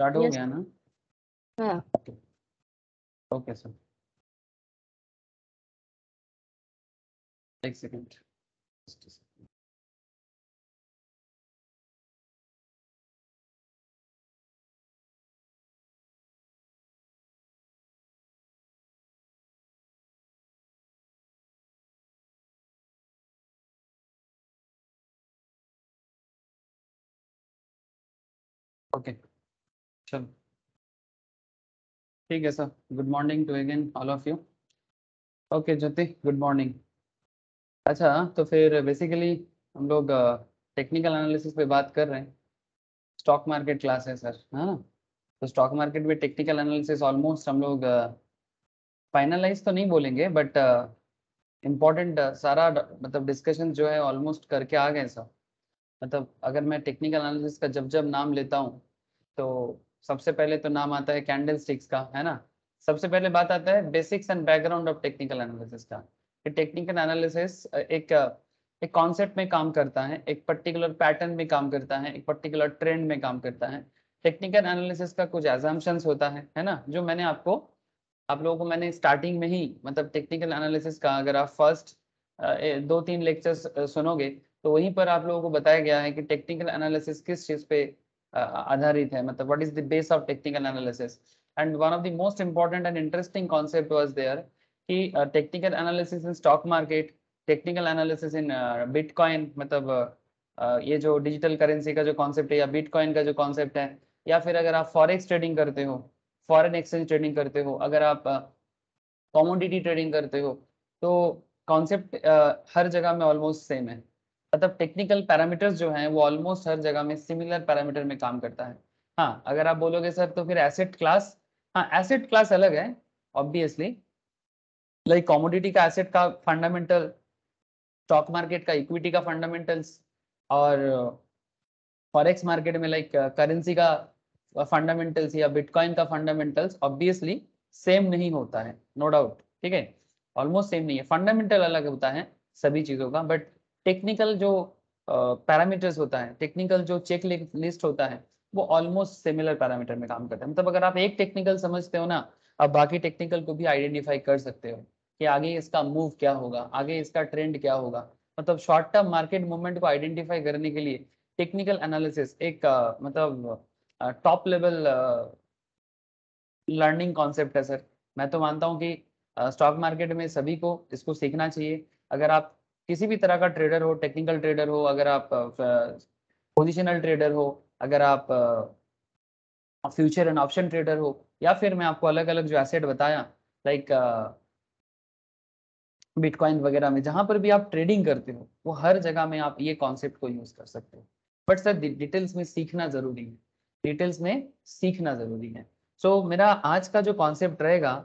Start हो yes. गया ना? हाँ। ओके सर, एक सेकेंड। ओके चलो, ठीक है sir. Good morning to again all of you. Okay Jyoti, good morning. अच्छा, तो फिर बेसिकली हम लोग टेक्निकल एनालिसिस पे बात कर रहे हैं। स्टॉक मार्केट क्लास है सर, हाँ। तो स्टॉक मार्केट में टेक्निकल एनालिसिस ऑलमोस्ट हम लोग फाइनलाइज तो नहीं बोलेंगे, बट इम्पोर्टेंट सारा मतलब डिस्कशन जो है ऑलमोस्ट करके आ गए सर। मतलब अगर मैं टेक्निकल एनालिसिस का जब जब नाम लेता हूँ तो सबसे पहले तो नाम आता है कैंडल स्टिक्स का, है ना। सबसे पहले बात आता है basics and background of technical analysis का। टेक्निकल एनालिसिस एक कॉन्सेप्ट में काम करता है, एक पर्टिकुलर पैटर्न में काम करता है, एक पर्टिकुलर ट्रेंड में काम करता है। टेक्निकल एनालिसिस का कुछ एजम्पशंस होता है ना, जो मैंने आप लोगों को मैंने स्टार्टिंग में ही मतलब टेक्निकल एनालिसिस का अगर आप फर्स्ट 2-3 लेक्चर्स सुनोगे तो वहीं पर आप लोगों को बताया गया है कि टेक्निकल एनालिसिस किस चीज पे आधारित है, मतलब what is the base of technical analysis. And one of the most important and interesting concept was there कि technical analysis in stock market, technical analysis in bitcoin, मतलब ये जो डिजिटल करेंसी का जो कॉन्सेप्ट है या बिटकॉइन का जो कॉन्सेप्ट है, या फिर अगर आप फॉरेक्स ट्रेडिंग करते हो, फॉरेन एक्सचेंज ट्रेडिंग करते हो, अगर आप कमोडिटी ट्रेडिंग करते हो, तो कॉन्सेप्ट हर जगह में ऑलमोस्ट सेम है। मतलब टेक्निकल पैरामीटर्स जो हैं वो ऑलमोस्ट हर जगह में सिमिलर पैरामीटर में काम करता है। हाँ, अगर आप बोलोगे सर तो फिर एसेट क्लास, हाँ एसेट क्लास अलग है ऑब्वियसली। लाइक कमोडिटी का एसेट का फंडामेंटल, स्टॉक मार्केट का इक्विटी का फंडामेंटल्स, और फॉरेक्स मार्केट में लाइक करेंसी का फंडामेंटल्स या बिटकॉइन का फंडामेंटल्स ऑब्वियसली सेम नहीं होता है, नो डाउट, ठीक है। ऑलमोस्ट सेम नहीं है, फंडामेंटल अलग होता है सभी चीजों का, बट टेक्निकल जो पैरामीटर्स होता है, टेक्निकल जो चेक लिस्ट होता है, वो ऑलमोस्ट सिमिलर पैरामीटर में काम करता है। मतलब अगर आप एक टेक्निकल समझते हो ना, आप बाकी टेक्निकल को भी आइडेंटिफाई कर सकते हो कि आगे इसका मूव क्या होगा, आगे इसका ट्रेंड क्या होगा। मतलब शॉर्ट टर्म मार्केट मूवमेंट को आइडेंटिफाई करने के लिए टेक्निकल एनालिसिस एक मतलब टॉप लेवल लर्निंग कॉन्सेप्ट है सर। मैं तो मानता हूँ कि स्टॉक मार्केट में सभी को इसको सीखना चाहिए। अगर आप किसी भी तरह का ट्रेडर हो, टेक्निकल ट्रेडर हो, अगर आप पोजिशनल ट्रेडर हो, अगर आप फ्यूचर एंड ऑप्शन ट्रेडर हो, या फिर मैं आपको अलग अलग जो एसेट बताया लाइक बिटकॉइन वगैरह में, जहां पर भी आप ट्रेडिंग करते हो वो हर जगह में आप ये कॉन्सेप्ट को यूज कर सकते हो। बट सर डिटेल्स में सीखना जरूरी है, डिटेल्स में सीखना जरूरी है। सो मेरा आज का जो कॉन्सेप्ट रहेगा,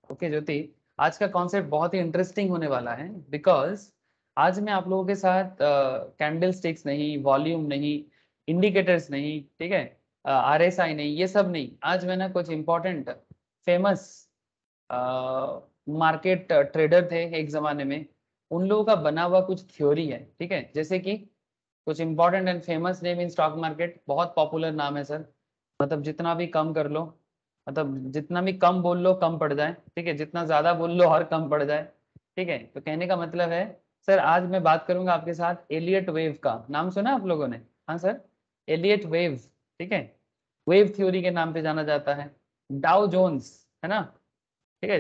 ओके ज्योति, आज का कॉन्सेप्ट बहुत ही इंटरेस्टिंग होने वाला है, बिकॉज आज मैं आप लोगों के साथ कैंडल स्टिक्स नहीं, वॉल्यूम नहीं, इंडिकेटर्स नहीं, ठीक है, RSI नहीं, ये सब नहीं। आज मैं ना कुछ इंपॉर्टेंट फेमस मार्केट ट्रेडर थे एक जमाने में, उन लोगों का बना हुआ कुछ थ्योरी है, ठीक है। जैसे कि कुछ important and famous name in stock market, बहुत पॉपुलर नाम है सर। मतलब जितना भी कम कर लो, मतलब जितना भी कम बोल लो कम पड़ जाए, ठीक है, जितना ज्यादा बोल लो और कम पड़ जाए, ठीक है। तो कहने का मतलब है सर, आज मैं बात करूंगा आपके साथ एलियट वेव का। नाम सुना आप लोगों ने? हाँ सर, एलियट वेव, ठीक है। वेव थ्योरी के नाम पे जाना जाता है। डाउ जोन्स, है ना, ठीक है,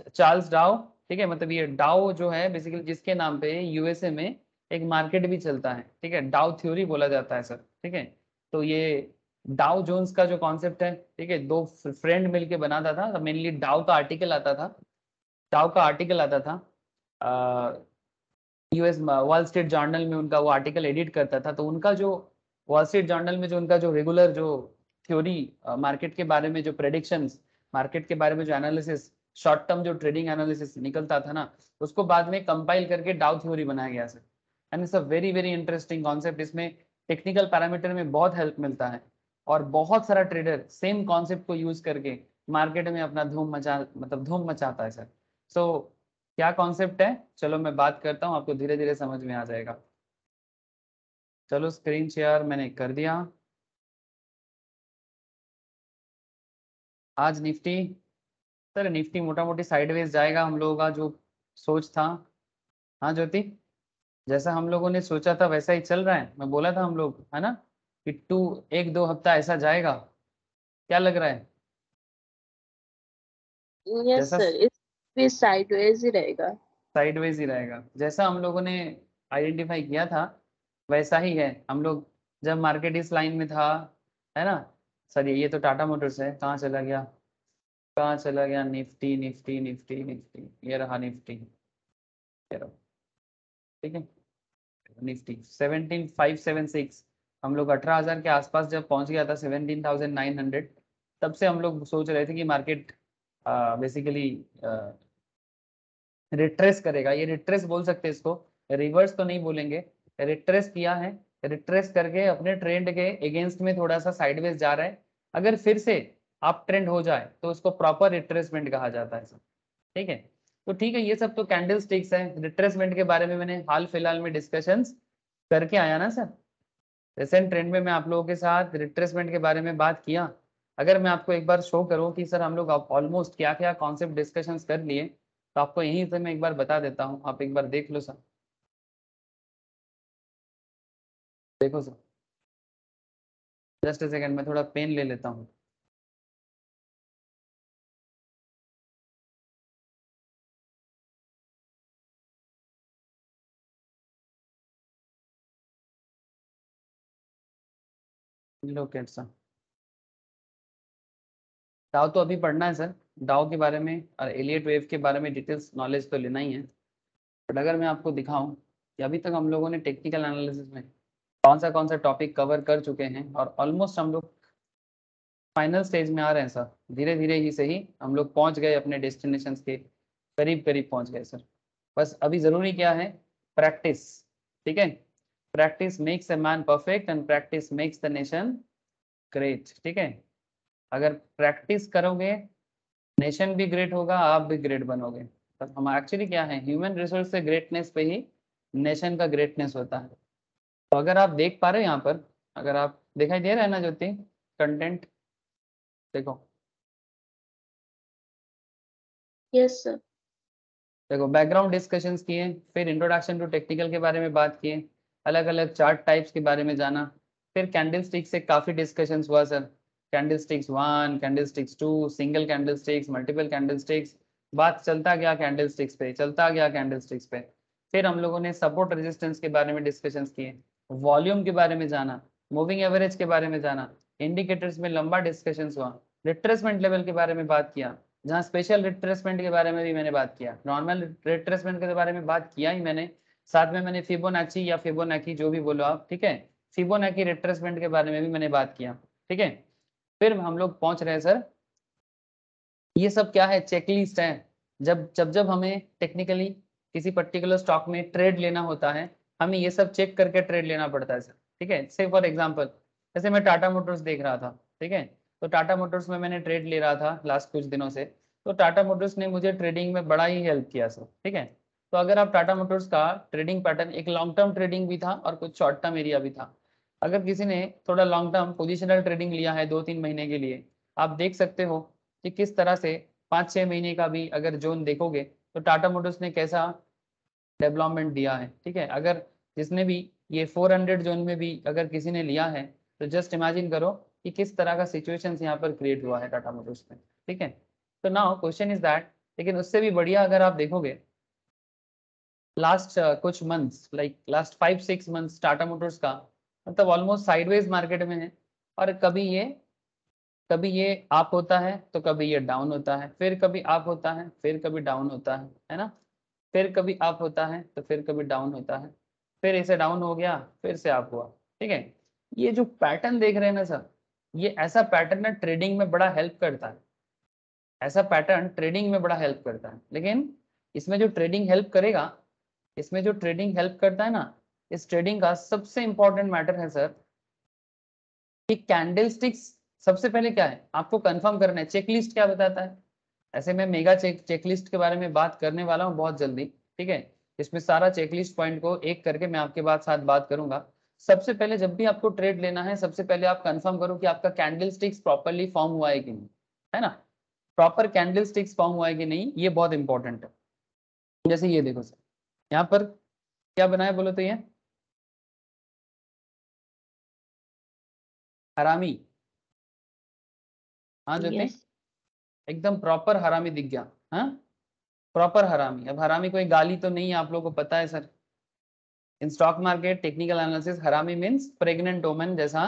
चार्ल्स डाउ, ठीक है। मतलब ये डाउ जो है बेसिकली जिसके नाम पे USA में एक मार्केट भी चलता है, ठीक है, डाउ थ्योरी बोला जाता है सर, ठीक है। तो ये डाउ जोन्स का जो कॉन्सेप्ट है, ठीक है, दो फ्रेंड मिलके बनाता था, मेनली डाउ का आर्टिकल आता था, डाउ का आर्टिकल आता था US वॉल स्ट्रीट जर्नल में, उनका वो आर्टिकल एडिट करता था। तो उनका जो वॉल स्ट्रीट जर्नल में जो उनका जो रेगुलर जो थ्योरी, मार्केट के बारे में जो प्रेडिक्शंस, मार्केट के बारे में जो एनालिसिस, शॉर्ट टर्म जो ट्रेडिंग एनालिसिस निकलता था ना, उसको बाद में कंपाइल करके डाउ थ्योरी बनाया गया sir. And it's a very very interesting concept. इसमें टेक्निकल पैरामीटर में बहुत हेल्प मिलता है, और बहुत सारा ट्रेडर सेम कॉन्सेप्ट को यूज करके मार्केट में अपना धूम मचाता है सर। सो क्या कॉन्सेप्ट है, चलो मैं बात करता हूँ, आपको धीरे धीरे समझ में आ जाएगा। चलो स्क्रीन शेयर मैंने कर दिया। आज निफ्टी, सर निफ्टी मोटा मोटी साइडवेज जाएगा हम लोगों का जो सोच था। हाँ ज्योति, जैसा हम लोगों ने सोचा था वैसा ही चल रहा है। मैं बोला था हम लोग, है ना, कि 1-2 हफ्ता ऐसा जाएगा। क्या लग रहा है? यस जैसा सर, इस भी साइडवेज ही रहेगा। साइडवेज ही रहेगा, जैसा हम लोगों ने आइडेंटिफाई किया था वैसा ही है। हम लोग जब मार्केट इस लाइन में था, है ना। सर ये तो टाटा मोटर्स है, कहाँ चला गया, कहाँ चला गया? निफ्टी निफ्टी निफ्टी निफ्टी, ये रहा निफ्टी, ये रहा। ठीक है, निफ्टी 17,576। हम लोग 18,000 के आसपास जब पहुंच गया था, 17,900, तब से हम लोग सोच रहे थे कि मार्केट बेसिकली रिट्रेस करेगा। ये रिट्रेस बोल सकते हैं इसको, रिवर्स तो नहीं बोलेंगे। रिट्रेस किया है, रिट्रेस करके अपने ट्रेंड के अगेंस्ट में थोड़ा सा साइडवेज जा रहा है। अगर फिर से अप ट्रेंड हो जाए तो उसको प्रॉपर रिट्रेसमेंट कहा जाता है सर। ठीक है, तो ठीक है, ये सब तो कैंडल स्टिक्स है। रिट्रेसमेंट के बारे में मैंने हाल फिलहाल में डिस्कशंस करके आया ना सर। रिसेंट ट्रेंड में मैं आप लोगों के साथ रिट्रेसमेंट के बारे में बात किया। अगर मैं आपको एक बार शो करूं कि सर हम लोग ऑलमोस्ट क्या क्या कॉन्सेप्ट डिस्कशंस कर लिए, तो आपको यहीं से मैं एक बार बता देता हूं, आप एक बार देख लो सर। देखो सर, जस्ट ए सेकंड, मैं थोड़ा पेन ले लेता हूँ। लो कैसा, डाउ तो अभी पढ़ना है सर। डाउ के बारे में और एलियट वेव के बारे में डिटेल्स नॉलेज तो लेना ही है। बट अगर मैं आपको दिखाऊं कि अभी तक हम लोगों ने टेक्निकल एनालिसिस में कौन सा टॉपिक कवर कर चुके हैं, और ऑलमोस्ट हम लोग फाइनल स्टेज में आ रहे हैं सर। धीरे धीरे ही सही हम लोग पहुंच गए अपने डेस्टिनेशन के करीब करीब पहुंच गए सर। बस अभी जरूरी क्या है? प्रैक्टिस। ठीक है, practice makes a man perfect and practice makes the nation great. ठीक है, अगर प्रैक्टिस करोगे नेशन भी ग्रेट होगा, आप भी ग्रेट बनोगे। तो हम एक्चुअली क्या है, ह्यूमन रिसोर्स से ग्रेटनेस पे ही नेशन का ग्रेटनेस होता है। तो अगर आप देख पा रहे हो यहाँ पर, अगर आप दिखाई दे रहा है ना ज्योति, कंटेंट देखो। Yes sir. देखो बैकग्राउंड डिस्कशंस किए, फिर इंट्रोडक्शन टू टेक्निकल के बारे में बात किए, अलग अलग चार्ट टाइप्स के बारे में जाना, फिर कैंडल स्टिक से काफी डिस्कशंस हुआ sir. Candle sticks 1, candle sticks 2, single candle sticks, multiple candle sticks, बात चलता गया कैंडल स्टिक्स पे, चलता गया कैंडल स्टिक्स पे। फिर हम लोगों ने सपोर्ट रेजिस्टेंस के बारे में डिस्कशंस किए, वॉल्यूम के बारे में जाना, मूविंग एवरेज के बारे में जाना, इंडिकेटर्स में लंबा डिस्कशंस हुआ, रिट्रेसमेंट लेवल के बारे में बात किया, जहाँ स्पेशल रिट्रेसमेंट के बारे में भी मैंने बात किया, नॉर्मल रिट्रेसमेंट के बारे में बात किया ही मैंने, साथ में मैंने फिबोनाची या फिबोनाकी जो भी बोलो आप, ठीक है, फिबोनाकी रिट्रेसमेंट के बारे में भी मैंने बात किया। ठीक है, फिर हम लोग पहुंच रहे हैं सर, ये सब क्या है, चेकलिस्ट है। जब जब जब हमें टेक्निकली किसी पर्टिकुलर स्टॉक में ट्रेड लेना होता है, हमें ये सब चेक करके ट्रेड लेना पड़ता है सर। ठीक है, से फॉर एग्जांपल जैसे मैं टाटा मोटर्स देख रहा था, ठीक है, तो टाटा मोटर्स में मैंने ट्रेड ले रहा था लास्ट कुछ दिनों से। तो टाटा मोटर्स ने मुझे ट्रेडिंग में बड़ा ही हेल्प किया सर। ठीक है, तो अगर आप टाटा मोटर्स का ट्रेडिंग पैटर्न, एक लॉन्ग टर्म ट्रेडिंग भी था और कुछ शॉर्ट टर्म एरिया भी था। अगर किसी ने थोड़ा लॉन्ग टर्म पोजिशनल ट्रेडिंग लिया है 2-3 महीने के लिए, आप देख सकते हो कि किस तरह से 5-6 महीने का भी अगर जोन देखोगे तो टाटा मोटर्स ने कैसा डेवलपमेंट दिया है। ठीक है, अगर जिसने भी ये 400 जोन में भी अगर किसी ने लिया है, तो जस्ट इमेजिन करो कि किस तरह का सिचुएशन यहाँ पर क्रिएट हुआ है टाटा मोटर्स में। ठीक है, तो नाउ क्वेश्चन इज दैट, लेकिन उससे भी बढ़िया अगर आप देखोगे लास्ट कुछ months, like last 5-6 months Tata Motors का मतलब ऑलमोस्ट साइडवेज मार्केट में है। और कभी ये अप होता है तो कभी ये डाउन होता है, फिर कभी अप होता है फिर कभी डाउन होता है ना, फिर कभी अप होता है तो फिर कभी डाउन होता है, फिर इसे डाउन हो गया फिर से अप हुआ। ठीक है, ये जो पैटर्न देख रहे हैं ना सर, ये ऐसा पैटर्न ना ट्रेडिंग में बड़ा हेल्प करता है। ऐसा पैटर्न ट्रेडिंग में बड़ा हेल्प करता है, लेकिन इसमें जो ट्रेडिंग हेल्प करेगा, इसमें जो ट्रेडिंग हेल्प करता है ना, इस ट्रेडिंग का सबसे इंपॉर्टेंट मैटर है सर कि कैंडलस्टिक्स। सबसे पहले क्या है आपको कंफर्म करना है, चेकलिस्ट क्या बताता है। ऐसे मैं मेगा चेकलिस्ट के बारे में बात करने वाला हूँ बहुत जल्दी। ठीक है, इसमें सारा चेकलिस्ट पॉइंट को एक करके मैं आपके साथ बात करूंगा। सबसे पहले जब भी आपको ट्रेड लेना है, सबसे पहले आप कंफर्म करो कि आपका कैंडलस्टिक्स प्रॉपर्ली फॉर्म हुआ है कि नहीं, है ना। प्रॉपर कैंडल स्टिक्स फॉर्म हुआ है कि नहीं, ये बहुत इंपॉर्टेंट है। जैसे ये देखो सर, यहाँ पर क्या बनाया बोलो तो, ये हरामी, हाँ ज्योति, Yes. एकदम प्रॉपर हरामी दिख गया। हाँ, प्रॉपर हरामी। अब हरामी कोई गाली तो नहीं है, आप लोगों को पता है सर। इन स्टॉक मार्केट टेक्निकल एनालिसिस, हरामी मीन्स प्रेग्नेंट वोमन जैसा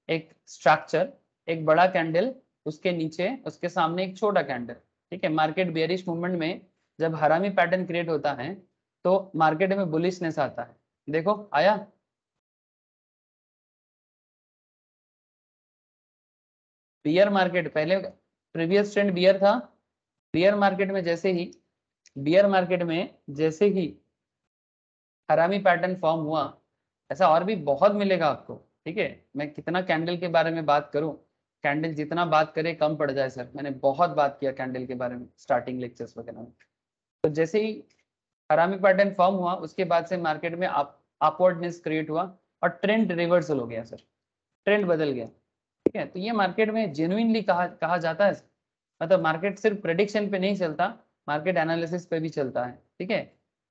एक स्ट्रक्चर, एक बड़ा कैंडल, उसके नीचे उसके सामने एक छोटा कैंडल। ठीक है, मार्केट बेयरिश मूवमेंट में जब हरामी पैटर्न क्रिएट होता है तो मार्केट में बुलिशनेस आता है। देखो आया, बियर मार्केट पहले प्रीवियस ट्रेंड बियर था, बियर मार्केट में जैसे ही हरामी पैटर्न फॉर्म हुआ, ऐसा और भी बहुत मिलेगा आपको। ठीक है, मैं कितना कैंडल के बारे में बात करूं, कैंडल जितना बात करे कम पड़ जाए सर, मैंने बहुत बात किया कैंडल के बारे में स्टार्टिंग लेक्चर्स वगैरह में। तो जैसे ही हरामी पैटर्न फॉर्म हुआ, उसके बाद से मार्केट में अपवर्डनेस क्रिएट हुआ और ट्रेंड रिवर्सल हो गया सर, ट्रेंड बदल गया। ठीक है, तो ये मार्केट में जेन्युइनली कहा जाता है। मतलब मार्केट सिर्फ प्रेडिक्शन पे नहीं चलता, मार्केट एनालिसिस पे भी चलता है। ठीक है,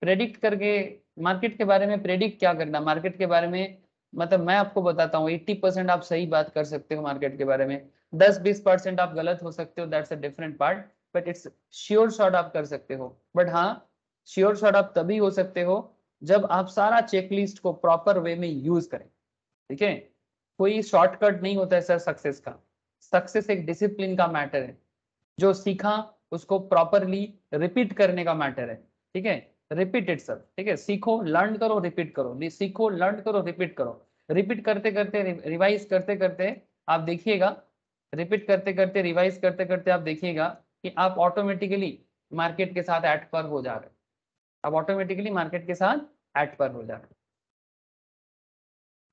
प्रेडिक्ट करके मार्केट के बारे में, प्रेडिक्ट क्या करना मार्केट के बारे में, मतलब मैं आपको बताता हूँ 80% आप सही बात कर सकते हो मार्केट के बारे में, 10-20% आप गलत हो सकते हो, that's a different part, but it's sure shot आप कर सकते हो। बट हाँ, श्योर शॉट आप तभी हो सकते हो जब आप सारा चेकलिस्ट को प्रॉपर वे में यूज करें। ठीक है, कोई शॉर्टकट नहीं होता है सर सक्सेस का, सक्सेस एक डिसिप्लिन का मैटर है, जो सीखा उसको प्रॉपरली रिपीट करने का मैटर है। ठीक है, रिपीट इट सब। ठीक है, सीखो, लर्न करो, रिपीट करो, सीखो, लर्न करो, रिपीट करो, रिपीट करते करते, रिवाइज करते करते आप देखिएगा, रिपीट करते करते, रिवाइज करते करते आप देखिएगा कि आप ऑटोमेटिकली मार्केट के साथ एट पर हो जा रहे हैं, आप ऑटोमेटिकली मार्केट के साथ एट पर हो जा रहे हैं।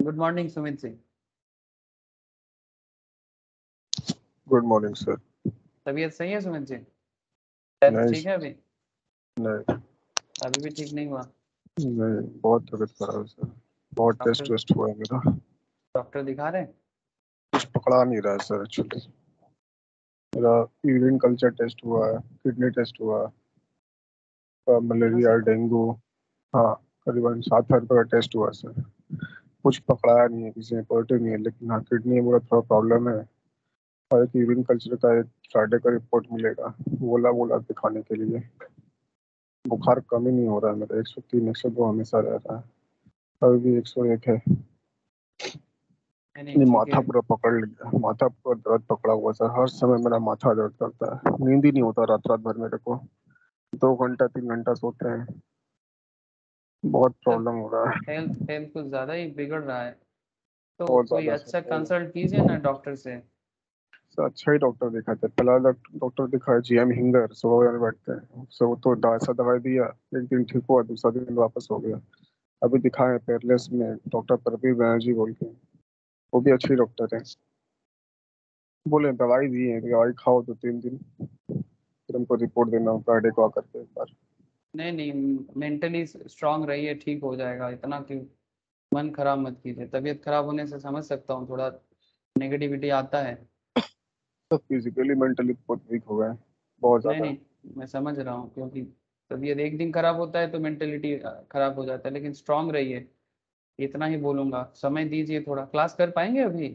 Good morning Sumit Singh. Good morning sir. तबीयत सही है सुमित जी? हेल्थ ठीक है अभी? नहीं, अभी भी ठीक नहीं हुआ? नहीं, बहुत तबीयत खराब है सर, बहुत टेस्ट हुआ है मेरा, डॉक्टर दिखा रहे हैं? कुछ पकड़ा नहीं रहा है सर। एक्चुअली मेरा यूरिन कल्चर टेस्ट हुआ है, किडनी टेस्ट हुआ है, मलेरिया, डेंगू, हाँ करीबन 7,000 रुपये का टेस्ट हुआ सर। कुछ पकड़ाया नहीं है, किसी ने पॉजिटिव नहीं है, लेकिन हाँ किडनी में मेरा थोड़ा प्रॉब्लम है और एक यूरिन कल्चर का एक फ्राइडे का रिपोर्ट मिलेगा, बोला दिखाने के लिए। बुखार कम ही नहीं हो रहा है मेरा, 103 102 हमेशा रह रहा है, अभी भी 101 है। नहीं, माथा पूरा पकड़ लिया, माथा पूरा दर्द पकड़ा हुआ सर, हर समय मेरा माथा दर्द करता है, नींद ही नहीं होता रात रात भर मेरे को, 2 घंटा 3 घंटा सोते हैं, बहुत प्रॉब्लम हो रहा है। हेल्थ कुछ ज्यादा ही बिगड़ रहा है, तो बहुत कोई ज्यादा अच्छा सर, कंसल्ट कीजिए ना डॉक्टर से। अच्छा ही डॉक्टर दिखाए थे, पहला डॉक्टर दिखाया GM हिंगर, सुबह में बैठते हैं, सो वो तो ऐसा दवाई दिया, एक दिन ठीक हुआ, दूसरा दिन वापस हो गया। अभी दिखाए पेरलेस में डॉक्टर प्रवीण बनर्जी बोल के, वो भी अच्छे डॉक्टर है, बोले दवाई दी है, दवाई खाओ तो 3 दिन, फिर हमको रिपोर्ट देना फ्राइडे को आकर के एक बार। नहीं, मेंटली स्ट्रांग रहिए, ठीक हो जाएगा, इतना क्यों मन खराब मत कीजिए। तबीयत खराब होने से समझ सकता हूँ, थोड़ा नेगेटिविटी आता है। तो फिजिकली मेंटली बहुत वीक हो गए, बहुत नहीं, ज्यादा। मैं समझ रहा हूँ, क्योंकि तबीयत एक दिन खराब होता है तो मेंटेलिटी खराब हो जाता है, लेकिन स्ट्रांग रहिए, इतना ही बोलूंगा। समय दीजिए थोड़ा। क्लास कर पाएंगे अभी?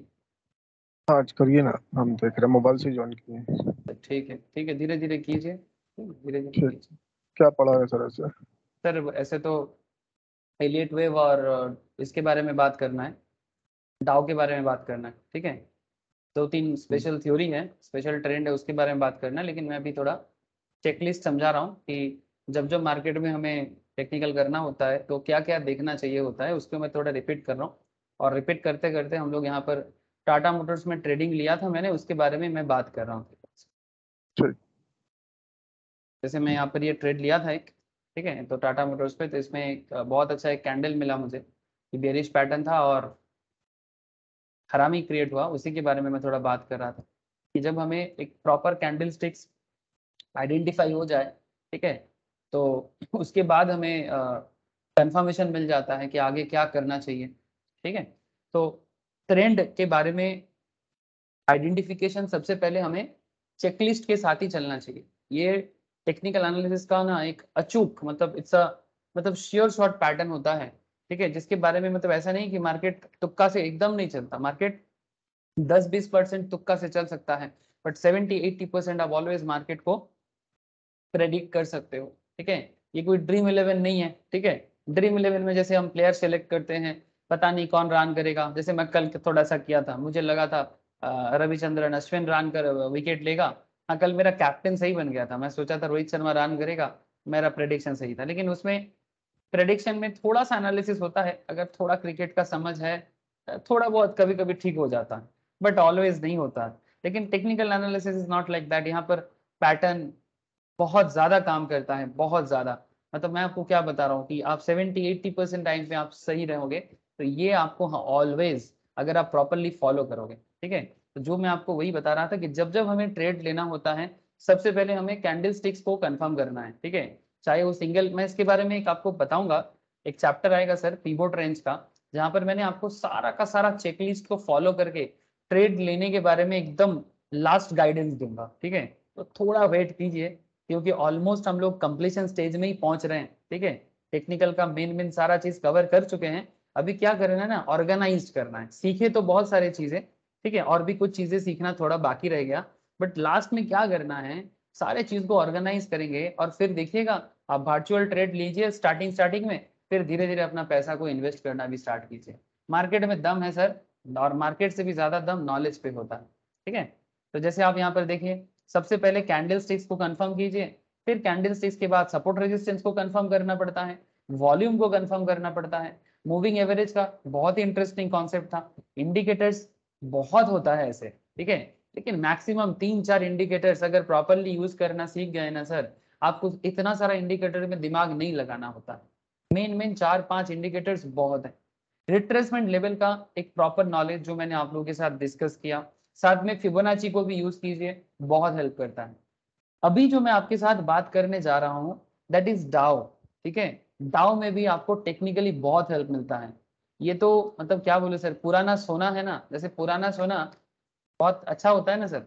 आज करिए ना, हम देख रहे हैं, मोबाइल से ज्वाइन किए। तो ठीक है, ठीक है, धीरे धीरे कीजिए, धीरे धीरे ठीक, कीजिए। क्या पढ़ा है सर ऐसे? सर ऐसे तो एलियट वेव और इसके बारे में बात करना है, डाउ के बारे में बात करना है। ठीक है, 2-3 स्पेशल थ्योरी है, स्पेशल ट्रेंड है, उसके बारे में बात करना है, लेकिन मैं अभी थोड़ा चेकलिस्ट समझा रहा हूँ कि जब जब मार्केट में हमें टेक्निकल करना होता है तो क्या क्या देखना चाहिए होता है, उसको मैं थोड़ा रिपीट कर रहा हूँ। और रिपीट करते करते हम लोग यहाँ पर टाटा मोटर्स में ट्रेडिंग लिया था मैंने, उसके बारे में मैं बात कर रहा हूँ। ठीक, जैसे मैं यहाँ पर ये ट्रेड लिया था एक, ठीक है, तो टाटा मोटर्स पे, तो इसमें एक बहुत अच्छा एक कैंडल मिला मुझे, कि बेरिश पैटर्न था और हरामी क्रिएट हुआ, उसी के बारे में मैं थोड़ा बात कर रहा था कि जब हमें एक प्रॉपर कैंडल स्टिक्स आइडेंटिफाई हो जाए, ठीक है, तो उसके बाद हमें कंफर्मेशन मिल जाता है कि आगे क्या करना चाहिए। ठीक है, तो ट्रेंड के बारे में आइडेंटिफिकेशन सबसे पहले हमें चेकलिस्ट के साथ ही चलना चाहिए। ये टेक्निकल एनालिसिस का ना एक अचूक मतलब इट्स अ मतलब श्योर शॉट पैटर्न होता है, ठीक है, जिसके बारे में मतलब ऐसा नहीं कि मार्केट तुक्का से एकदम नहीं चलता, मार्केट 10-20% तुक्का से चल सकता है, बट 70-80% आप ऑलवेज मार्केट को प्रेडिक्ट कर सकते हो, ठीक है। ये कोई ड्रीम 11 नहीं है, ठीक है। ड्रीम 11 में जैसे हम प्लेयर सेलेक्ट करते हैं, पता नहीं कौन रन करेगा, जैसे मैं कल थोड़ा सा किया था, मुझे लगा था रविचंद्रन अश्विन रन कर विकेट लेगा। हाँ, कल मेरा कैप्टन सही बन गया था, मैं सोचा था रोहित शर्मा रन करेगा, मेरा प्रेडिक्शन सही था। लेकिन उसमें प्रेडिक्शन में थोड़ा सा एनालिसिस होता है, अगर थोड़ा क्रिकेट का समझ है, थोड़ा बहुत कभी कभी ठीक हो जाता है, बट ऑलवेज नहीं होता। लेकिन technical analysis is not like that. यहाँ पर पैटर्न बहुत ज्यादा काम करता है, बहुत ज्यादा। मतलब मैं आपको क्या बता रहा हूँ कि आप 70-80% टाइम पे आप सही रहोगे, तो ये आपको ऑलवेज अगर आप प्रॉपरली फॉलो करोगे, ठीक है। तो जो मैं आपको वही बता रहा था कि जब जब हमें ट्रेड लेना होता है, सबसे पहले हमें कैंडल स्टिक्स को कंफर्म करना है, ठीक है। चाहे वो सिंगल, मैं इसके बारे में एक आपको बताऊंगा, एक चैप्टर आएगा सर पिवोट रेंज का, जहां पर मैंने आपको सारा का सारा चेकलिस्ट को फॉलो करके ट्रेड लेने के बारे में एकदम लास्ट गाइडेंस दूंगा, ठीक है। तो थोड़ा वेट कीजिए, क्योंकि ऑलमोस्ट हम लोग कंप्लीशन स्टेज में ही पहुंच रहे हैं, ठीक है। टेक्निकल का मेन सारा चीज कवर कर चुके हैं, अभी क्या करना है ना, ऑर्गेनाइज करना है। सीखे तो बहुत सारी चीजें, ठीक है, और भी कुछ चीजें सीखना थोड़ा बाकी रह गया, बट लास्ट में क्या करना है, सारे चीज को ऑर्गेनाइज करेंगे और फिर देखिएगा आप वर्चुअल ट्रेड लीजिए स्टार्टिंग में, फिर धीरे धीरे अपना पैसा को इन्वेस्ट करना भी स्टार्ट कीजिए। मार्केट में दम है सर, और मार्केट से भी ज्यादा दम नॉलेज पे होता है, ठीक है। तो जैसे आप यहाँ पर देखिए, सबसे पहले कैंडल स्टिक्स को कंफर्म कीजिए, फिर कैंडल स्टिक्स के बाद सपोर्ट रेजिस्टेंस को कंफर्म करना पड़ता है, वॉल्यूम को कंफर्म करना पड़ता है, मूविंग एवरेज का बहुत ही इंटरेस्टिंग कॉन्सेप्ट था, इंडिकेटर्स बहुत होता है ऐसे, ठीक है। लेकिन मैक्सिमम 3-4 इंडिकेटर्स अगर प्रॉपरली यूज करना सीख गए ना सर, आपको इतना सारा इंडिकेटर में दिमाग नहीं लगाना होता। मेन 4-5 इंडिकेटर्स बहुत है। रिट्रेसमेंट लेवल का एक प्रॉपर नॉलेज जो मैंने आप लोगों के साथ डिस्कस किया, साथ में फिबोनाची को भी यूज कीजिए, बहुत हेल्प करता है। अभी जो मैं आपके साथ बात करने जा रहा हूं दैट इज डाउ, ठीक है। डाउ में भी आपको टेक्निकली बहुत हेल्प मिलता है। ये तो मतलब क्या बोले सर, पुराना सोना है ना, जैसे पुराना सोना बहुत अच्छा होता है ना सर।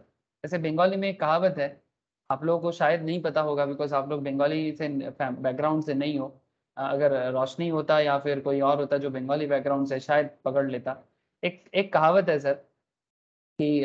जैसे बंगाली में एक कहावत है, आप लोगों को शायद नहीं पता होगा बिकॉज आप लोग बंगाली से बैकग्राउंड से नहीं हो। अगर रोशनी होता या फिर कोई और होता जो बंगाली बैकग्राउंड से, शायद पकड़ लेता। एक एक कहावत है सर कि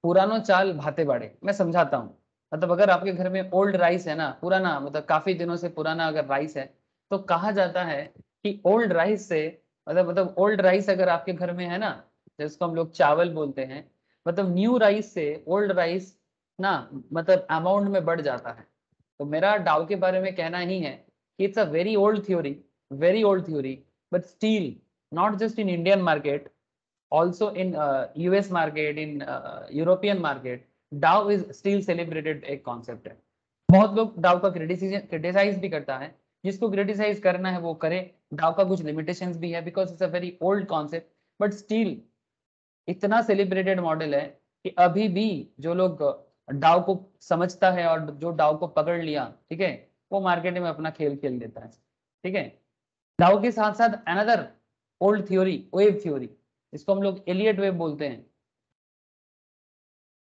पुरानो चाल भाते बाड़े। मैं समझाता हूँ। मतलब अगर आपके घर में ओल्ड राइस है ना, पुराना मतलब काफी दिनों से पुराना अगर राइस है, तो कहा जाता है कि ओल्ड राइस से मतलब ओल्ड राइस अगर आपके घर में है ना, जिसको हम लोग चावल बोलते हैं, मतलब न्यू राइस से ओल्ड राइस ना मतलब अमाउंट में बढ़ जाता है। तो मेरा डाउ के बारे में कहना ही है कि it's a very old theory, but still not just in Indian market, also in US market, in European market, डाउ इज स्टिल सेलिब्रेटेड एक कॉन्सेप्ट है। बहुत लोग डाउ का क्रिटिसाइज भी करता है, जिसको क्रिटिसाइज करना है वो करे। डाउ का कुछ लिमिटेशंस भी है because it's a very old concept, but still इतना सेलिब्रेटेड मॉडल है कि अभी भी जो लोग डाउ को समझता है और जो डाउ को पकड़ लिया, ठीक है, वो मार्केट में अपना खेल खेल देता है, ठीक है। डाउ के साथ साथ another old theory, wave theory, इसको हम लोग एलियट वेव बोलते हैं,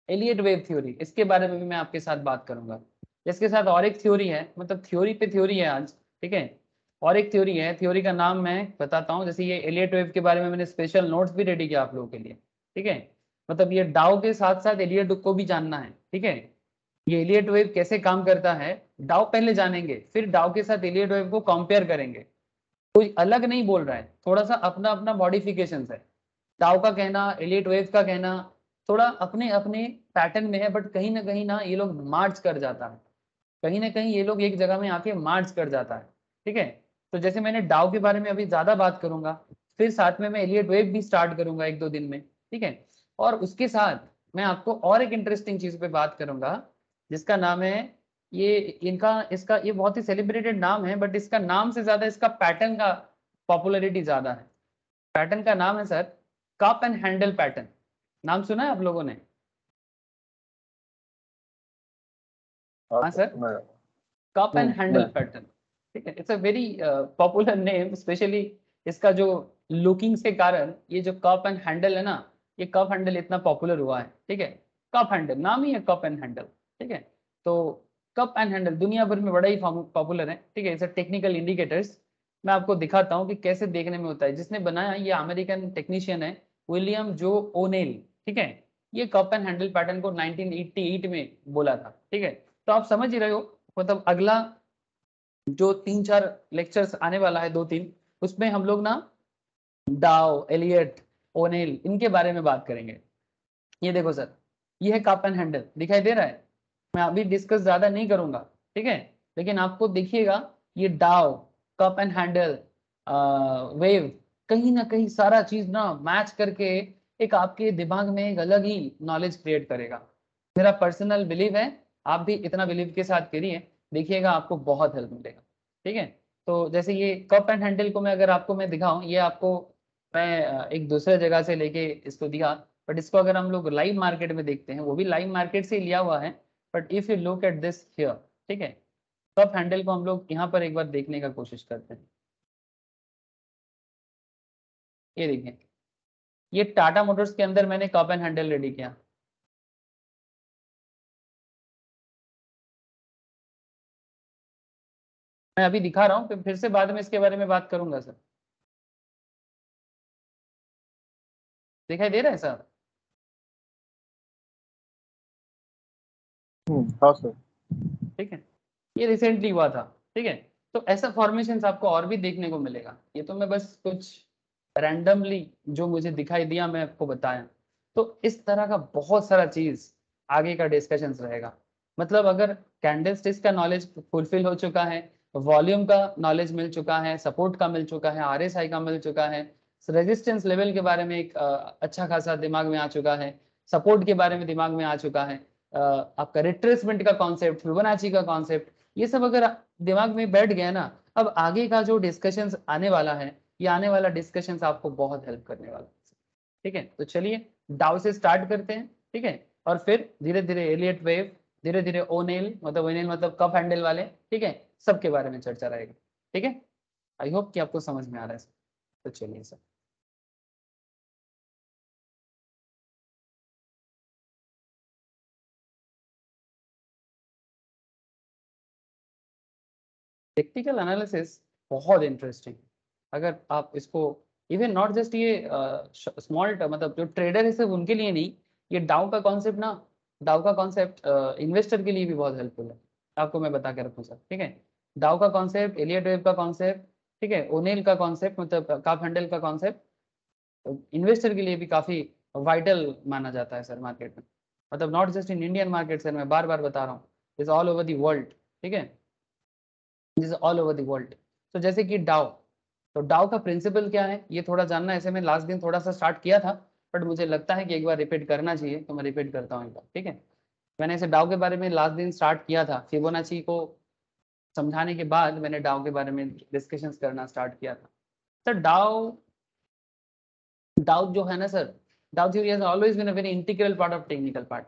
एलियट वेव थ्योरी, इसके बारे में भी मैं आपके साथ बात करूंगा। इसके साथ और एक थ्योरी है, मतलब थ्योरी पे थ्योरी है आज, ठीक है। और एक थ्योरी है, थ्योरी का नाम मैं बताता हूँ। जैसे ये एलियट वेव के बारे में मैंने स्पेशल नोट्स भी रेडी किया आप लोगों के लिए, ठीक है। मतलब ये डाउ के साथ साथ एलियट को भी जानना है, ठीक है। ये एलियट वेव कैसे काम करता है, डाउ पहले जानेंगे, फिर डाउ के साथ एलियट वेव को कंपेयर करेंगे। कोई अलग नहीं बोल रहा है, थोड़ा सा अपना अपना मॉडिफिकेशन है। डाउ का कहना, एलियट वेव का कहना थोड़ा अपने अपने पैटर्न में है, बट कहीं ना ये लोग मार्च कर जाता है, कहीं ना कहीं ये लोग एक जगह में आके मार्च कर जाता है, ठीक है। तो जैसे मैंने डाउ के बारे में अभी ज्यादा बात करूंगा, फिर साथ में मैं एलियट वेव भी स्टार्ट करूंगा 1-2 दिन में, ठीक है। और उसके साथ मैं आपको और एक इंटरेस्टिंग चीज पे बात करूंगा, जिसका नाम है, ये इनका इसका ये बहुत ही सेलिब्रेटेड नाम है, बट इसका नाम से ज्यादा इसका पैटर्न का पॉपुलैरिटी ज्यादा है। पैटर्न का नाम है sir cup and handle pattern. नाम सुना है आप लोगों ने? हाँ sir, cup and handle pattern, ठीक है। It's a very popular name, specially इसका जो लुकिंग्स के कारण ये जो कप एंड हैंडल है ना, ये कप हैंडल इतना पॉपुलर हुआ है, ठीक है। कप हैंडल, नाम ही है कप एंड हैंडल, ठीक है। तो कप एंड हैंडल दुनिया भर में बड़ा ही पॉपुलर है, ठीक है। इसे टेक्निकल इंडिकेटर्स मैं आपको दिखाता हूँ कि कैसे देखने में होता है। जिसने बनाया ये अमेरिकन टेक्नीशियन है, विलियम जो ओनेल, ठीक है। ये कप एंड हैंडल पैटर्न को 1988 में बोला था, ठीक है। तो आप समझ ही रहे हो, मतलब अगला जो 3-4 लेक्चर्स आने वाला है, 2-3, उसमें हम लोग ना डाउ, एलियट, ओनेल, इनके बारे में बात करेंगे। ये देखो सर, ये है कप एंड हैंडल, दिखाई दे रहा है। मैं अभी डिस्कस ज्यादा नहीं करूंगा, ठीक है। लेकिन आपको देखिएगा ये डाउ, कप एंड हैंडल, वेव, कहीं ना कहीं सारा चीज ना मैच करके एक आपके दिमाग में एक अलग ही नॉलेज क्रिएट करेगा। मेरा पर्सनल बिलीव है, आप भी इतना बिलीव के साथ करिए, देखिएगा आपको बहुत हेल्प मिलेगा, ठीक है। तो जैसे ये कप एंड हैंडल को मैं अगर आपको मैं दिखाऊं, ये आपको मैं एक दूसरे जगह से लेके इसको दिखा, बट इसको अगर हम लोग लाइव मार्केट में देखते हैं, वो भी लाइव मार्केट से लिया हुआ है, but if you look at this here, ठीक है। कप हैंडल को हम लोग यहाँ पर एक बार देखने का कोशिश करते हैं। ये देखिए, ये टाटा मोटर्स के अंदर मैंने कप एंड हैंडल रेडी किया। मैं अभी दिखा रहा हूँ, फिर से बाद में इसके बारे में बात करूंगा सर। दिखाई दे रहा है सर? हाँ सर। ठीक है, ये रिसेंटली हुआ था, ठीक है। तो ऐसा फॉर्मेशन आपको और भी देखने को मिलेगा। ये तो मैं बस कुछ रैंडमली जो मुझे दिखाई दिया मैं आपको बताया। तो इस तरह का बहुत सारा चीज आगे का डिस्कशन रहेगा। मतलब अगर कैंडल स्टिक्स का नॉलेज फुलफिल हो चुका है, वॉल्यूम का नॉलेज मिल चुका है, सपोर्ट का मिल चुका है, आरएसआई का मिल चुका है, रेजिस्टेंस लेवल के बारे में एक अच्छा खासा दिमाग में आ चुका है, सपोर्ट के बारे में दिमाग में आ चुका है, आपका रिट्रेसमेंट का कॉन्सेप्ट, फिबोनाची का कॉन्सेप्ट, ये सब अगर दिमाग में बैठ गया ना, अब आगे का जो डिस्कशंस आने वाला है, ये आने वाला डिस्कशंस आपको बहुत हेल्प करने वाला है, ठीक है। तो चलिए डाउ से स्टार्ट करते हैं, ठीक है। और फिर धीरे धीरे एलियट वेव, धीरे धीरे ओनेल, मतलब कप हैंडल वाले, ठीक है, सबके बारे में चर्चा रहेगी, ठीक है। आई होप कि आपको समझ में आ रहा है। तो चलिए सर, टेक्निकल एनालिसिस बहुत इंटरेस्टिंग। अगर आप इसको इवन नॉट जस्ट ये स्मॉल मतलब जो ट्रेडर है सिर्फ उनके लिए नहीं, ये डाउ का कॉन्सेप्ट ना, डाउ का कॉन्सेप्ट इन्वेस्टर के लिए भी बहुत हेल्पफुल है। आपको मैं बता के रखूँ सर, ठीक है। डाउ का कॉन्सेप्ट, एलियट वेव का कॉन्सेप्ट, ठीक है, ओनेल का कॉन्सेप्ट, मतलब कप हैंडल का कॉन्सेप्ट इन्वेस्टर के लिए भी काफी वाइटल माना जाता है सर मार्केट में। मतलब not just in Indian market sir, मैं बार बार बता रहा हूँ, is all over the world, ठीक है, is all over the world. तो जैसे कि डाउ, तो डाउ का प्रिंसिपल क्या है ये थोड़ा जानना है। ऐसे मैं लास्ट दिन थोड़ा सा स्टार्ट किया था, बट मुझे लगता है कि एक बार रिपीट करना चाहिए, तो मैं रिपीट करता हूँ एक बार, ठीक है। मैंने ऐसे डाउ के बारे में लास्ट दिन स्टार्ट किया था, फिबोनाची को समझाने के बाद मैंने डाउ के बारे में डिस्कशंस करना स्टार्ट किया था। सर डाउ, डाउ जो है ना sir, Dow theory has always been a very integral part of technical part.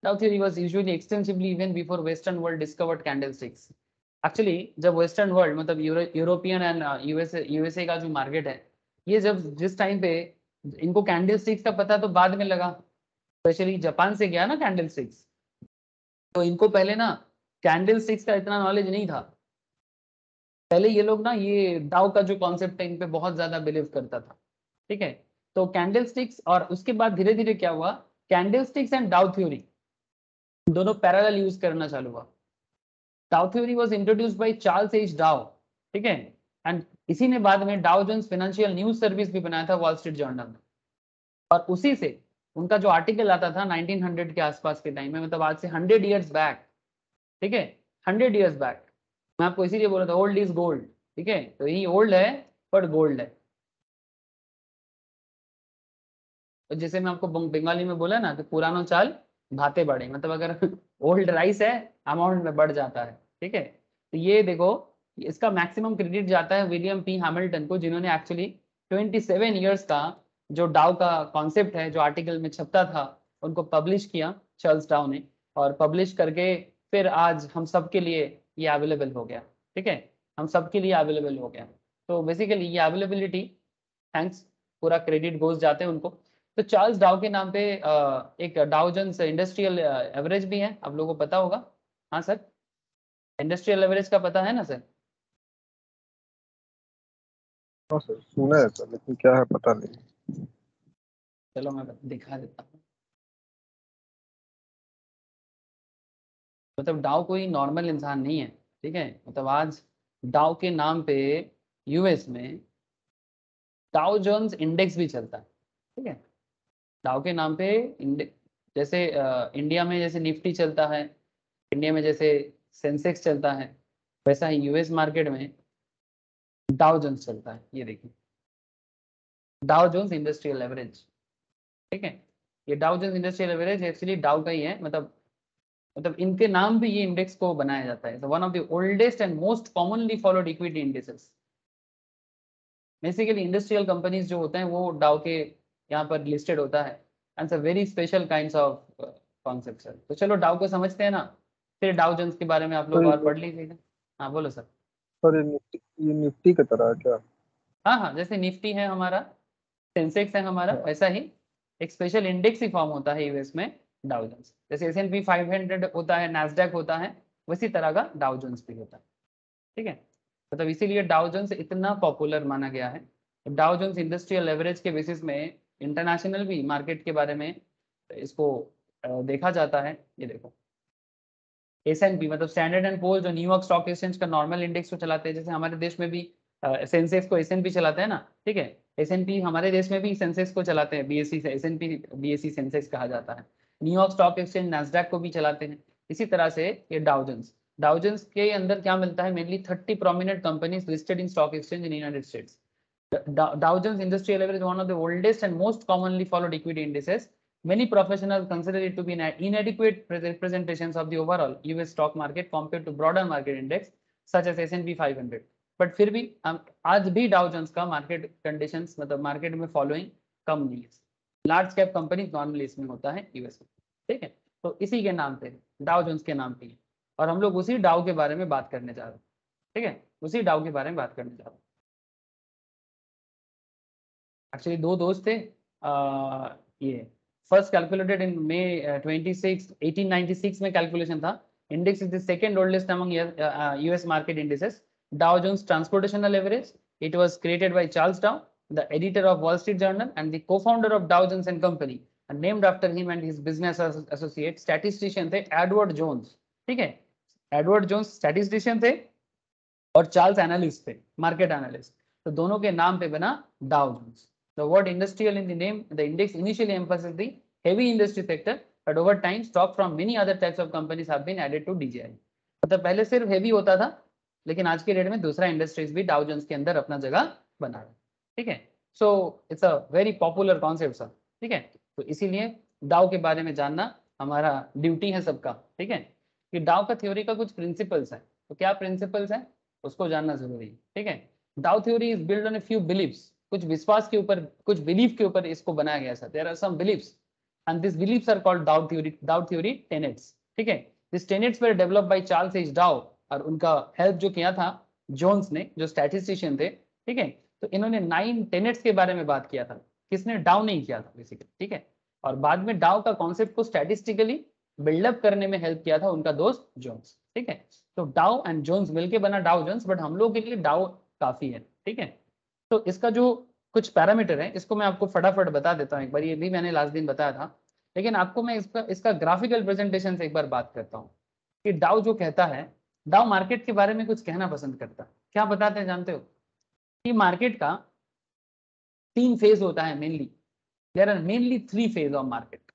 Dow theory was usually extensively even before western world discovered candlesticks. Actually जब वेस्टर्न वर्ल्ड मतलब यूरोपियन एंड यूएसए का जो market है, ये जब जिस time पे इनको कैंडल स्टिक्स का पता तो बाद में लगा, स्पेशली जापान से गया ना कैंडल स्टिक्स, तो इनको पहले ना कैंडल स्टिक्स का इतना नॉलेज नहीं था। पहले ये लोग ना ये डाउ का जो कॉन्सेप्ट है इन पे बहुत ज्यादा बिलीव करता था, ठीक है। तो कैंडल स्टिक्स, और उसके बाद धीरे धीरे क्या हुआ, कैंडल स्टिक्स एंड डाउ थ्योरी दोनों पैरेलल यूज करना चालू हुआ। डाउ theory was introduced by Charles H डाउ, ठीक है। एंड इसी ने बाद में Dow Jones financial news service भी बनाया था वॉल स्ट्रीट जर्नल में, और उसी से उनका जो आर्टिकल आता था 1900 के आसपास के टाइम में, मतलब आज से 100 ईयर्स बैक, ठीक है, 100 ईयर्स बैक। मैं आपको इसीलिए बोला था ओल्ड इज गोल्ड, ठीक है। तो यही ओल्ड है बट गोल्ड है। तो जैसे मैं आपको बंगाली में बोला ना कि पुरानो चाल भाते बढ़े, मतलब अगर ओल्ड राइस है अमाउंट में बढ़ जाता है, ठीक है। तो ये देखो, इसका मैक्सिमम क्रेडिट जाता है विलियम पी हैमिल्टन को, जिन्होंने एक्चुअली 27 ईयर्स का जो डाउ का कॉन्सेप्ट है जो आर्टिकल में छपता था उनको पब्लिश किया चार्ल्स डाउ ने, और पब्लिश करके फिर आज हम सब के लिए ये अवेलेबल हो गया, ठीक है, हम सब के लिए अवेलेबल हो गया। तो बेसिकली ये अवेलेबिलिटी, थैंक्स, पूरा क्रेडिट गोज जाते हैं उनको। तो चार्ल्स डाउ के नाम पे एक डाउ जोन्स इंडस्ट्रियल एवरेज भी है, आप लोगों को पता होगा। हाँ सर, इंडस्ट्रियल एवरेज का पता है ना सर? हाँ सर, सुना है सर, लेकिन क्या है पता नहीं। चलो मैं दिखा देता हूँ। मतलब डाउ कोई नॉर्मल इंसान नहीं है, ठीक है। मतलब आज डाउ के नाम पे यूएस में डाउ जोन्स इंडेक्स भी चलता है, ठीक है। डाउ के नाम पे जैसे इंडिया में जैसे निफ्टी चलता है, इंडिया में जैसे सेंसेक्स चलता है, वैसा ही यूएस मार्केट में डाउ जोन्स चलता है। ये देखिए, डाउ जोन्स इंडस्ट्रियल एवरेज, ठीक है। ये Dow Jones industrial average actually डाउ का ही है, मतलब इनके नाम पे ये इंडेक्स को बनाया जाता है। One of the oldest and most commonly followed equity indexes. Basically industrial companies जो होते हैं वो डाउ के यहाँ पर लिस्टेड होता है, and very special kinds of concept sir. तो चलो डाउ को समझते हैं ना, फिर डाउ जोन्स के बारे में आप लोग और पढ़ लीजिएगा। हाँ बोलो सर। सर ये निफ्टी की तरह है क्या? हाँ हाँ, जैसे निफ्टी है हमारा, सेंसेक्स है हमारा, वैसा ही एक स्पेशल इंडेक्स ही फॉर्म होता है यूएस में डाउ जोन्स। जैसे S&P 500 होता है, नैस्डैक होता है, उसी तरह का डाउ जोन्स भी होता है, ठीक है। मतलब इसीलिए डाउ जोन्स इतना पॉपुलर माना गया है। डाउ जोन्स इंडस्ट्रियल एवरेज के बेसिस में इंटरनेशनल भी मार्केट के बारे में इसको देखा जाता है। ये देखो, S&P मतलब स्टैंडर्ड एंड पुअर जो न्यूयॉर्क स्टॉक एक्सचेंज का नॉर्मल इंडेक्स को चलाते हैं, जैसे हमारे देश में भी सेंसेक्स को S&P चलाते हैं ना, ठीक है। S&P हमारे देश में भी सेंसेक्स को चलाते हैं, BSE से S&P BSE सेंसेक्स कहा जाता है। न्यूयॉर्क स्टॉक एक्सचेंज नैस्डैक को भी चलाते हैं। इसी तरह से ये डाउ जोन्स के अंदर क्या मिलता है, mainly 30 prominent companies listed in stock exchange in United states. Dow Jones Industrial Average is one of the oldest and most commonly followed equity indices. Many professionals consider it to be inadequate representations of the overall US stock market compared to broader market index such as S&P 500. But फिर भी हम आज भी Dow Jones का market conditions मतलब market में following कम नहीं है। लार्ज कैप कंपनी नॉर्मली इसमें होता है यूएस में, ठीक है। तो इसी के नाम पे डाउ जोन्स के नाम पे, और हम लोग उसी डाउ के बारे में बात करने जा रहे हैं, ठीक है। उसी डाउ के बारे में बात करने जा रहे हैं। एक्चुअली दो दोस्त थे, ये फर्स्ट कैलकुलेटेड इन मे 26 1896 में कैलकुलेशन था। Index is the second oldest among US market indices. Dow Jones transportational average, it was created by Charles Dow, the editor of Wall Street Journal and the co-founder of Dow Jones and company, named after him and his business associate. Statistician थे Edward Jones, ठीक है। Edward Jones statistician थे और Charles analyst थे, market analyst. तो दोनों के नाम पे बना Dow Jones. The word industrial in the name, the index initially emphasizes the heavy industry sector, but over time stock from many other types of companies have been added to DJI. मतलब पहले सिर्फ heavy होता था, लेकिन आज के date में दूसरा इंडस्ट्रीज भी डाउ जोन्स के अंदर अपना जगह बना रहा है, ठीक है। So it's a very popular concept sir, ठीक है। तो इसीलिए डाउ के बारे में जानना हमारा ड्यूटी है सबका, ठीक है। कि डाउ का थ्योरी का कुछ प्रिंसिपल्स है, तो क्या प्रिंसिपल्स है उसको जानना जरूरी है, ठीक है। Dow theory is build on a few believes, कुछ विश्वास के ऊपर, कुछ बिलीफ के ऊपर इसको बनाया गया sir. There are some beliefs and this beliefs are called Dow theory tenets, ठीक है। This tenets were developed by Charles H Dow, और उनका हेल्प जो किया था जोन्स ने, जो स्टैटिस्टिशियन थे, ठीक है। तो इन्होंने 9 टेनेट्स के बारे में बात किया था, किसने, डाउ नहीं किया था बेसिकली, ठीक है। और बाद में डाउ का कॉन्सेप्ट को स्टैटिस्टिकली बिल्डअप करने में हेल्प किया था उनका दोस्त जोन्स, ठीक है। तो डाउ एंड जोन्स मिलके बना डाउ जोन्स, बट हम लोग के लिए डाउ काफी है, ठीक है। तो इसका जो कुछ पैरामीटर है इसको मैं आपको फटाफट बता देता हूँ एक बार, ये भी मैंने लास्ट दिन बताया था, लेकिन आपको मैं इसका ग्राफिकल प्रेजेंटेशन से एक बार बात करता हूँ कि डाउ जो कहता है, डाउ मार्केट के बारे में कुछ कहना पसंद करता है। क्या बताते हैं जानते हो कि मार्केट का 3 फेज होता है mainly, there are mainly 3 phase of market.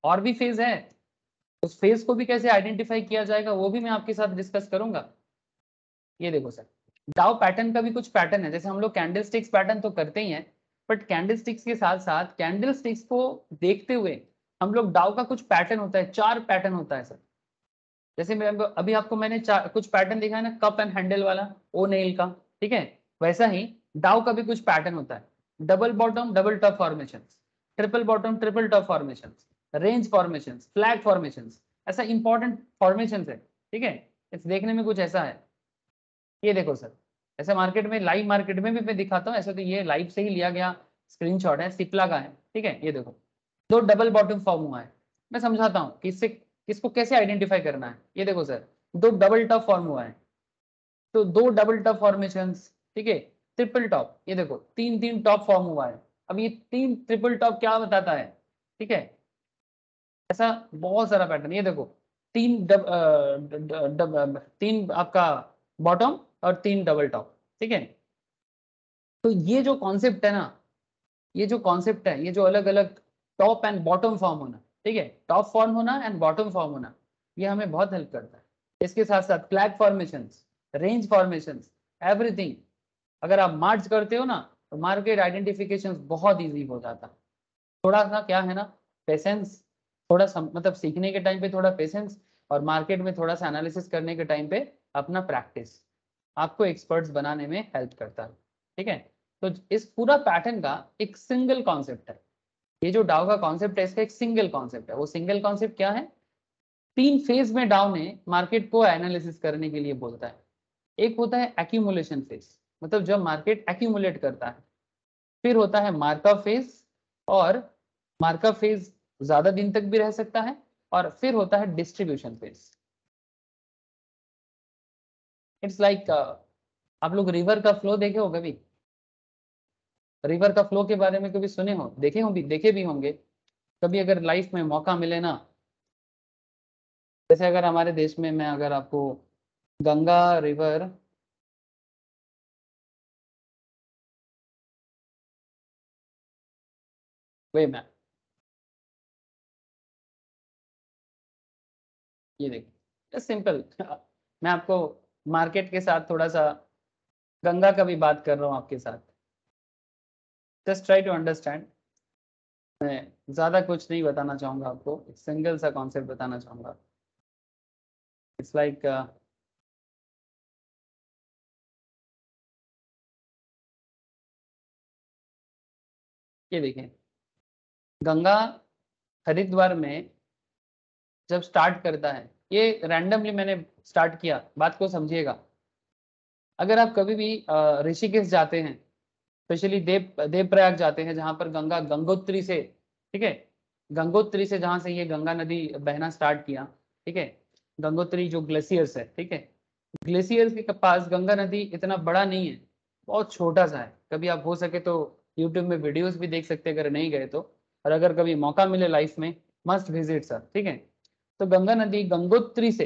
और भी फेज है, उस फेज को भी कैसे आइडेंटिफाई किया जाएगा वो भी मैं आपके साथ डिस्कस करूंगा। ये देखो सर, डाउ पैटर्न का भी कुछ पैटर्न है, जैसे हम लोग कैंडल स्टिक्स पैटर्न तो करते ही हैं, बट कैंडल स्टिक्स के साथ साथ कैंडल स्टिक्स को देखते हुए हम लोग डाउ का कुछ पैटर्न होता है, 4 पैटर्न होता है सर। जैसे मैं अभी आपको मैंने कुछ पैटर्न दिखाया ना, कप एंड हैंडल वाला, ओ नेल का, ठीक है। वैसा ही डाउ का भी कुछ पैटर्न होता है, double bottom double top formation, triple bottom triple top formation, range formation, flag formation, ऐसा इंपॉर्टेंट फॉर्मेशन है, ठीक है। इस देखने में कुछ ऐसा है, ये देखो सर, ऐसे मार्केट में, लाइव मार्केट में भी मैं दिखाता हूँ, ऐसे तो ये लाइव से ही लिया गया स्क्रीनशॉट है, सिप्ला का है, ठीक है। ये देखो 2 डबल बॉटम फॉर्म हुआ है। मैं समझाता हूँ कि इससे इसको कैसे आइडेंटिफाई करना है। ये देखो सर 2 डबल टॉप फॉर्म हुआ है, तो 2 डबल टॉप फॉर्मेशंस, ठीक है। ट्रिपल टॉप, ये देखो 3 टॉप फॉर्म हुआ है। अब ये 3 ट्रिपल टॉप क्या बताता है, ठीक है। ऐसा बहुत सारा पैटर्न, ये देखो 3 आपका बॉटम और 3 डबल टॉप, ठीक है। तो ये जो कॉन्सेप्ट है ना, ये जो कॉन्सेप्ट है, ये जो अलग अलग टॉप एंड बॉटम फॉर्म होना, ठीक है, टॉप फॉर्म होना एंड बॉटम फॉर्म होना, ये हमें बहुत हेल्प करता है। इसके साथ साथ flag formations, range formations, everything अगर आप मार्च करते हो ना, तो मार्केट आइडेंटिफिकेशन बहुत इजी हो जाता है। थोड़ा सा क्या है ना, पेशेंस, थोड़ा मतलब सीखने के टाइम पे थोड़ा पेशेंस, और मार्केट में थोड़ा सा एनालिसिस करने के टाइम पे अपना प्रैक्टिस आपको एक्सपर्ट्स बनाने में हेल्प करता है, ठीक है। तो इस पूरा पैटर्न का एक सिंगल कॉन्सेप्ट है, ये जो डाउ का कॉन्सेप्ट है इसका एक सिंगल कॉन्सेप्ट है। वो सिंगल कॉन्सेप्ट क्या है, 3 फेज में डाउ ने मार्केट को एनालिसिस करने के लिए बोलता है। एक होता है एक्यूमुलेशन फेज, मतलब जब मार्केट एक्यूमुलेट करता है। फिर होता है मार्कअप फेज, और मार्कअप फेज ज्यादा दिन तक भी रह सकता है। और फिर होता है डिस्ट्रीब्यूशन फेज। इट्स लाइक आप लोग रिवर का फ्लो देखे हो कभी? रिवर का फ्लो के बारे में कभी सुने हो, देखे भी होंगे कभी, अगर लाइफ में मौका मिले ना। जैसे अगर हमारे देश में, मैं अगर आपको गंगा रिवर, वे मैप, ये देखिए सिंपल मैं आपको मार्केट के साथ थोड़ा सा गंगा का भी बात कर रहा हूँ आपके साथ, जस्ट ट्राई टू अंडरस्टैंड। मैं ज्यादा कुछ नहीं बताना चाहूंगा आपको, एक सिंगल सा कॉन्सेप्ट बताना चाहूंगा। इट्स लाइक ये देखें, गंगा हरिद्वार में जब स्टार्ट करता है, ये रैंडमली मैंने स्टार्ट किया, बात को समझिएगा। अगर आप कभी भी ऋषिकेश जाते हैं, स्पेशली देवप्रयाग जाते हैं, जहां पर गंगा गंगोत्री से, ठीक है, गंगोत्री से जहां से ये गंगा नदी बहना स्टार्ट किया, ठीक है। गंगोत्री जो ग्लेशियर्स है, ठीक है, ग्लेशियर्स के पास गंगा नदी इतना बड़ा नहीं है, बहुत छोटा सा है। कभी आप हो सके तो यूट्यूब में वीडियोस भी देख सकते हैं अगर नहीं गए तो, और अगर कभी मौका मिले लाइफ में, मस्ट विजिट सर, ठीक है। तो गंगा नदी गंगोत्री से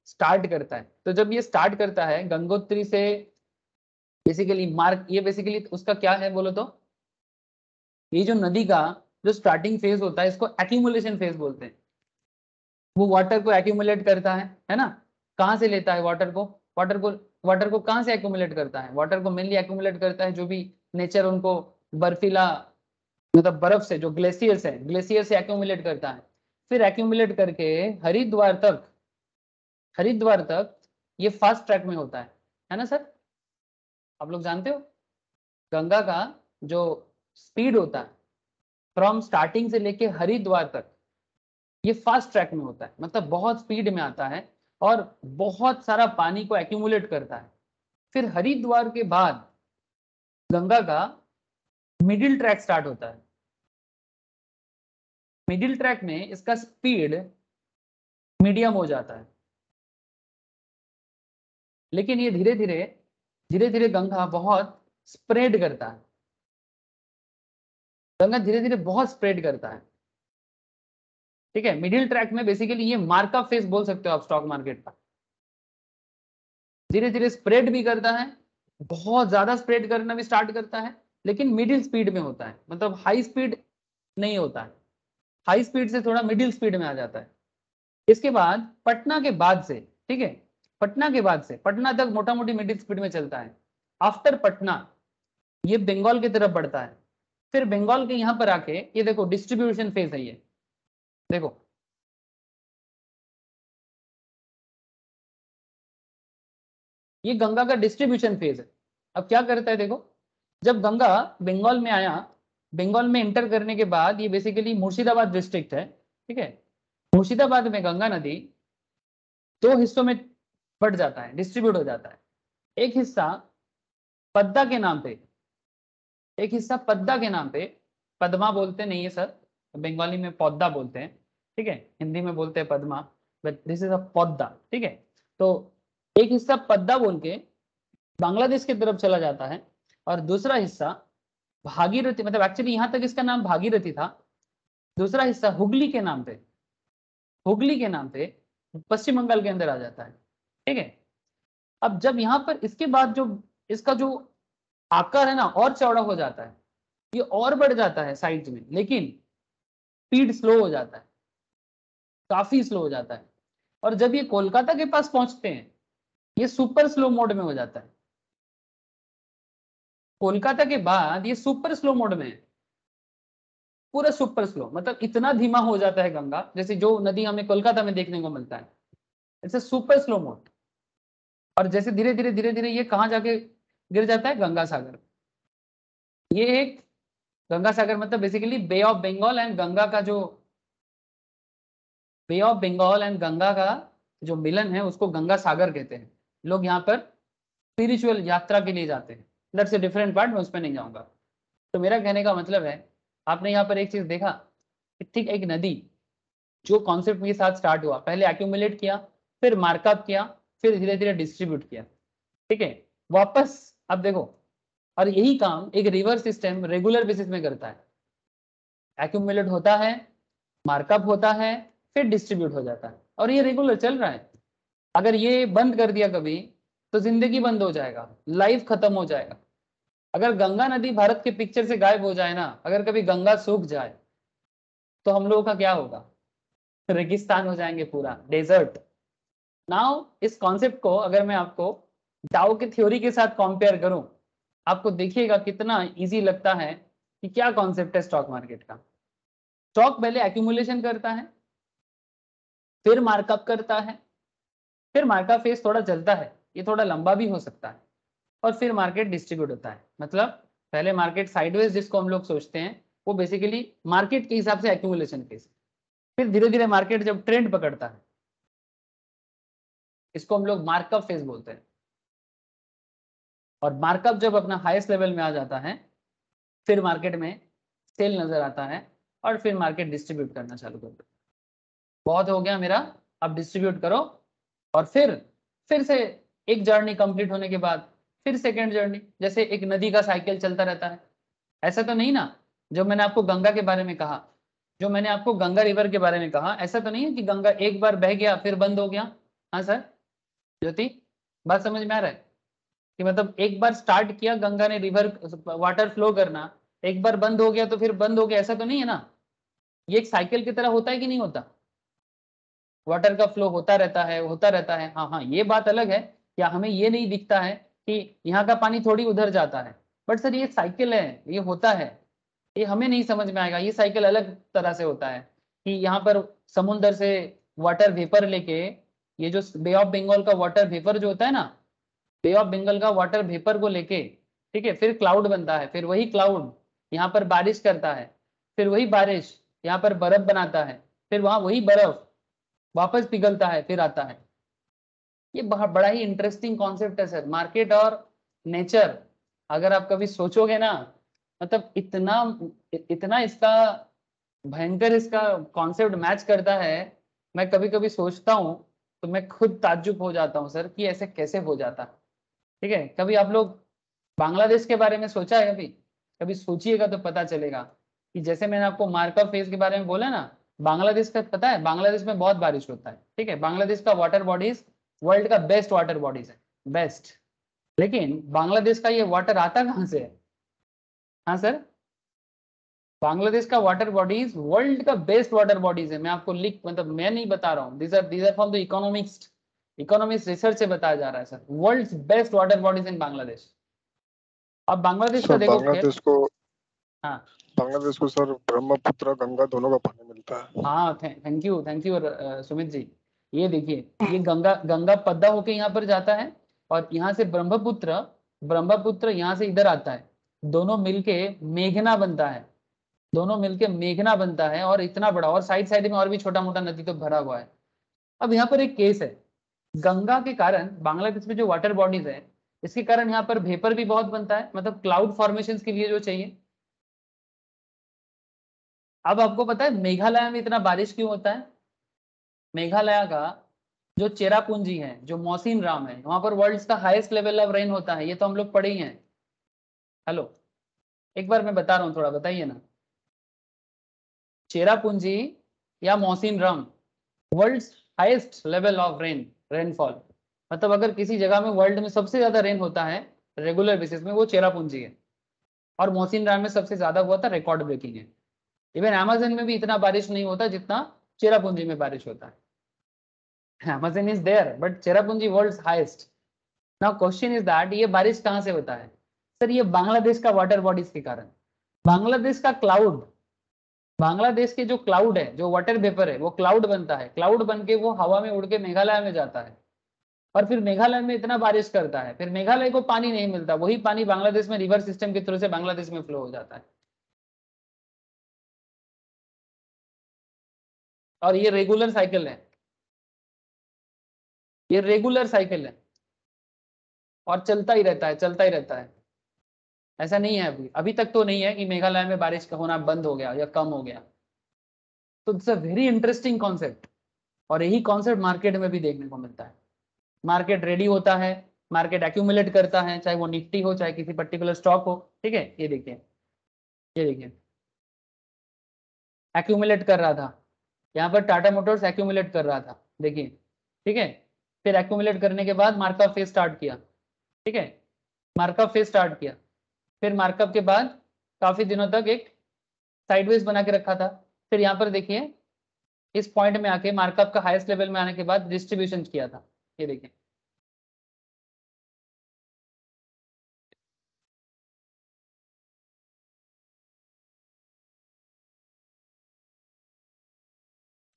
स्टार्ट करता है। तो जब ये स्टार्ट करता है गंगोत्री से, बेसिकली मार्क, ये बेसिकली उसका क्या है बोलो तो, ये जो नदी का जो स्टार्टिंग फेज होता है इसको एक्यूमुलेशन फेज बोलते हैं। वो वाटर को एक्यूमुलेट करता है ना। कहाँ से लेता है वाटर को, वाटर को कहाँ से एक्यूमुलेट करता है? वाटर को मेनली एक्यूमुलेट करता है जो भी नेचर उनको बर्फीला, मतलब बर्फ से, जो ग्लेशियर से एक्यूमुलेट करता है। फिर एक्यूमुलेट करके हरिद्वार तक, हरिद्वार तक ये फास्ट ट्रैक में होता है ना सर? आप लोग जानते हो गंगा का जो स्पीड होता है फ्रॉम स्टार्टिंग से लेके हरिद्वार तक, ये फास्ट ट्रैक में होता है, मतलब बहुत स्पीड में आता है और बहुत सारा पानी को एक्यूमुलेट करता है। फिर हरिद्वार के बाद गंगा का मिडिल ट्रैक स्टार्ट होता है। मिडिल ट्रैक में इसका स्पीड मीडियम हो जाता है, लेकिन ये धीरे धीरे गंगा बहुत स्प्रेड करता है। गंगा धीरे धीरे बहुत स्प्रेड करता है, ठीक है। मिडिल ट्रैक में बेसिकली ये मार्कअप फेज बोल सकते हो आप स्टॉक मार्केट का। धीरे धीरे स्प्रेड भी करता है, बहुत ज्यादा स्प्रेड करना भी स्टार्ट करता है, लेकिन मिडिल स्पीड में होता है, मतलब हाई स्पीड नहीं होता है। हाई स्पीड से थोड़ा मिडिल स्पीड में आ जाता है। इसके बाद पटना के बाद से, ठीक है, पटना के बाद से पटना तक मोटा मोटी मिडिल स्पीड में चलता है। आफ्टर पटना ये बंगाल की तरफ बढ़ता है। फिर बंगाल के यहाँ पर आके ये देखो डिस्ट्रीब्यूशन फेज है, ये देखो, ये गंगा का डिस्ट्रीब्यूशन फेज है। अब क्या करता है देखो, जब गंगा बंगाल में आया, बंगाल में एंटर करने के बाद ये बेसिकली मुर्शिदाबाद डिस्ट्रिक्ट है, ठीक है। मुर्शिदाबाद में गंगा नदी 2 हिस्सों में बढ़ जाता है, डिस्ट्रीब्यूट हो जाता है। एक हिस्सा पद्दा के नाम पे, एक हिस्सा पद्दा के नाम पे, पद्मा बोलते नहीं है सर, बंगाली में पौधा बोलते हैं, ठीक है, हिंदी में बोलते हैं Padma, but this is a पौधा, ठीक है। तो एक हिस्सा पद्दा बोल के बांग्लादेश की तरफ चला जाता है, और दूसरा हिस्सा भागीरथी, मतलब एक्चुअली यहां तक इसका नाम भागीरथी था, दूसरा हिस्सा हुगली के नाम पे, हुगली के नाम पे पश्चिम बंगाल के अंदर आ जाता है, ठीक है। अब जब यहाँ पर इसके बाद जो इसका जो आकार है ना और चौड़ा हो जाता है, ये और बढ़ जाता है साइड में, लेकिन स्पीड स्लो हो जाता है, काफी स्लो हो जाता है, और जब ये कोलकाता के पास पहुंचते हैं ये सुपर स्लो मोड में हो जाता है। कोलकाता के बाद ये सुपर स्लो मोड में है, पूरा सुपर स्लो, मतलब इतना धीमा हो जाता है गंगा, जैसे जो नदी हमें कोलकाता में देखने को मिलता है, इट्स सुपर स्लो मोड। और जैसे धीरे धीरे धीरे धीरे ये कहाँ जाके गिर जाता है, गंगा सागर। ये एक गंगा सागर मतलब basically bay of Bengal and Ganga का जो bay of Bengal and Ganga का जो मिलन है उसको गंगा सागर कहते हैं। लोग यहाँ पर स्पिरिचुअल यात्रा के लिए जाते हैं, दैट्स अ डिफरेंट पार्ट, मैं उस पर नहीं जाऊंगा। तो मेरा कहने का मतलब है, आपने यहाँ पर एक चीज देखा, ठीक, एक नदी जो कॉन्सेप्ट के साथ स्टार्ट हुआ, पहले एक्यूमुलेट किया, फिर मार्कअप किया, फिर धीरे धीरे डिस्ट्रीब्यूट किया, ठीक है, वापस। अब देखो, और यही काम एक रिवर सिस्टम रेगुलर बेसिस में करता है, एक्यूमुलेट होता है, मार्कअप होता है, फिर डिस्ट्रीब्यूट हो जाता है, और ये रेगुलर चल रहा है। अगर ये बंद कर दिया कभी तो जिंदगी बंद हो जाएगा, लाइफ खत्म हो जाएगा। अगर गंगा नदी भारत के पिक्चर से गायब हो जाए ना, अगर कभी गंगा सूख जाए तो हम लोगों का क्या होगा, रेगिस्तान हो जाएंगे, पूरा डेजर्ट। नाउ इस कॉन्सेप्ट को अगर मैं आपको डाउ के थ्योरी के साथ कंपेयर करूं, आपको देखिएगा कितना इजी लगता है कि क्या कॉन्सेप्ट है स्टॉक मार्केट का। स्टॉक पहले एक्यूमुलेशन करता है, फिर मार्कअप करता है, फिर मार्कअप फेज थोड़ा चलता है, ये थोड़ा लंबा भी हो सकता है, और फिर मार्केट डिस्ट्रीब्यूट होता है। मतलब पहले मार्केट साइडवेज जिसको हम लोग सोचते हैं, वो बेसिकली मार्केट के हिसाब से एक्यूमुलेशन फेज, फिर धीरे धीरे मार्केट जब ट्रेंड पकड़ता है, इसको हम लोग मार्कअप फेज बोलते हैं, और मार्कअप जब अपना हाईएस्ट लेवल में आ जाता है, फिर मार्केट में सेल नजर आता है, और फिर मार्केट डिस्ट्रीब्यूट करना चालू करता है। बहुत हो गया मेरा, अब डिस्ट्रीब्यूट करो, और फिर से एक जर्नी कंप्लीट होने के बाद फिर सेकेंड जर्नी, जैसे एक नदी का साइकिल चलता रहता है। ऐसा तो नहीं ना, जो मैंने आपको गंगा के बारे में कहा, जो मैंने आपको गंगा रिवर के बारे में कहा, ऐसा तो नहीं है कि गंगा एक बार बह गया फिर बंद हो गया। हाँ सर ज्योति, बात समझ में आ रहा है कि मतलब एक बार स्टार्ट किया गंगा ने रिवर वाटर फ्लो करना, एक बार बंद हो गया तो फिर बंद हो गया, ऐसा तो नहीं है ना। ये एक साइकिल की तरह होता है कि नहीं होता, वाटर का फ्लो होता रहता है, होता रहता है। हाँ हाँ, ये बात अलग है, क्या हमें ये नहीं दिखता है कि यहाँ का पानी थोड़ी उधर जाता है, बट सर ये साइकिल है, ये होता है, ये हमें नहीं समझ में आएगा। ये साइकिल अलग तरह से होता है कि यहाँ पर समुद्र से वाटर वेपर लेके, ये जो बे ऑफ बंगाल का वाटर वेपर जो होता है ना, बे ऑफ बंगाल का वाटर वेपर को लेके, ठीक है, फिर क्लाउड बनता है, फिर वही क्लाउड यहाँ पर बारिश करता है, फिर वही बारिश यहाँ पर बर्फ बनाता है, फिर वहां वही बर्फ वापस पिघलता है, फिर आता है। ये बड़ा ही इंटरेस्टिंग कॉन्सेप्ट है सर, मार्केट और नेचर। अगर आप कभी सोचोगे ना, मतलब इतना इतना इसका भयंकर इसका कॉन्सेप्ट मैच करता है, मैं कभी कभी सोचता हूँ तो मैं खुद ताज्जुब हो जाता हूँ सर कि ऐसे कैसे हो जाता। ठीक है, कभी आप लोग बांग्लादेश के बारे में सोचा है, कभी कभी सोचिएगा तो पता चलेगा कि जैसे मैंने आपको मार्कअप फेज के बारे में बोला ना, बांग्लादेश का पता है, बांग्लादेश में बहुत बारिश होता है, ठीक है, बांग्लादेश का वाटर बॉडीज वर्ल्ड का बेस्ट वाटर बॉडीज है, बेस्ट। लेकिन बांग्लादेश का ये वाटर आता कहाँ से है? हाँ सर, बांग्लादेश का वाटर बॉडीज वर्ल्ड का बेस्ट वाटर बॉडीज है। मैं आपको लिख, मतलब मैं नहीं बता रहा हूँ, these are from the economics research से बताया जा रहा है sir, world best water bodies in Bangladesh. अब बांग्लादेश का देखो बांग्लादेश को, हाँ बांग्लादेश को सर ब्रह्मपुत्र गंगा दोनों का पानी मिलता है। हाँ, थैंक यू सुमित जी। ये देखिए, ये गंगा गंगा पद्दा होके यहाँ पर जाता है, और यहाँ से ब्रह्मपुत्र ब्रह्मपुत्र यहाँ से इधर आता है, दोनों मिलके मेघना बनता है, दोनों मिलके मेघना बनता है, और इतना बड़ा, और साइड साइड में और भी छोटा मोटा नदी तो भरा हुआ है। अब यहाँ पर एक केस है, गंगा के कारण बांग्लादेश में जो वाटर बॉडीज है, इसके कारण यहाँ पर वेपर भी बहुत बनता है, मतलब क्लाउड फॉर्मेशन के लिए जो चाहिए। अब आपको पता है मेघालय में इतना बारिश क्यों होता है? मेघालय का जो चेरापूंजी है, जो मौसिन राम है, वहां पर वर्ल्ड का हाईएस्ट लेवल ऑफ रेन होता है, ये तो हम लोग पढ़े ही हैं। हेलो, एक बार मैं बता रहा हूँ, थोड़ा बताइए ना। चेरापूंजी या Mawsynram, world highest level of rainfall, मतलब अगर किसी जगह में वर्ल्ड में सबसे ज्यादा रेन होता है रेगुलर बेसिस में, वो चेरापूंजी है। और मौसिन राम में सबसे ज्यादा हुआ था, रिकॉर्ड ब्रेकिंग है। इवन अमेज़न में भी इतना बारिश नहीं होता जितना चेरापूंजी में बारिश होता है। Amazon is there but Cherrapunji world's highest. Now question is that ये बारिश कहाँ से होता है? सर ये बांग्लादेश का वाटर बॉडीज के कारण। बांग्लादेश का क्लाउड, बांग्लादेश के जो क्लाउड है, जो वाटर वेपर है, वो क्लाउड बनता है, क्लाउड बन के वो हवा में उड़ के मेघालय में जाता है, और फिर मेघालय में इतना बारिश करता है, फिर मेघालय को पानी नहीं मिलता, वही पानी बांग्लादेश में रिवर सिस्टम के थ्रू से बांग्लादेश में फ्लो हो जाता है। और ये रेगुलर साइकिल है, ये रेगुलर साइकिल है, और चलता ही रहता है, चलता ही रहता है। ऐसा नहीं है, अभी अभी तक तो नहीं है कि मेघालय में बारिश का होना बंद हो गया या कम हो गया। तो it's a very interesting concept, और यही कॉन्सेप्ट मार्केट में भी देखने को मिलता है। मार्केट रेडी होता है, मार्केट एक्यूमुलेट करता है, चाहे वो निफ्टी हो चाहे किसी पर्टिकुलर स्टॉक हो। ठीक है, ये देखिए, ये देखिए एक्यूमुलेट कर रहा था, यहाँ पर टाटा मोटर्स एक्यूमुलेट कर रहा था, देखिए। ठीक है, फिर एक्यूमुलेट करने के बाद मार्कअप फेज स्टार्ट किया। ठीक है, मार्कअप फेज स्टार्ट किया, फिर मार्कअप के बाद काफी दिनों तक एक साइडवेज बना के रखा था। फिर यहाँ पर देखिए इस पॉइंट में आके मार्कअप का हाईएस्ट लेवल में आने के बाद डिस्ट्रीब्यूशन किया था, ये देखिए।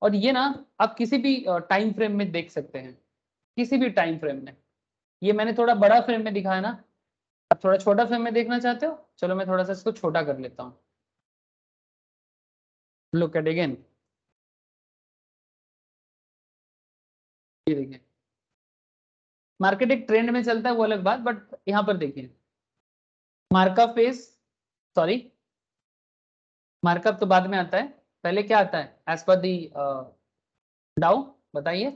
और ये ना आप किसी भी टाइम फ्रेम में देख सकते हैं, किसी भी टाइम फ्रेम में। ये मैंने थोड़ा बड़ा फ्रेम में दिखाया ना, आप थोड़ा छोटा फ्रेम में देखना चाहते हो, चलो मैं थोड़ा सा इसको छोटा कर लेता हूँ। लुक एट अगेन, ये देखिए मार्केट एक ट्रेंड में चलता है वो अलग बात, बट यहाँ पर देखिए मार्कअप फेज, सॉरी मार्कअप तो बाद में आता है, पहले क्या आता है एज पर दी डाउ, बताइए।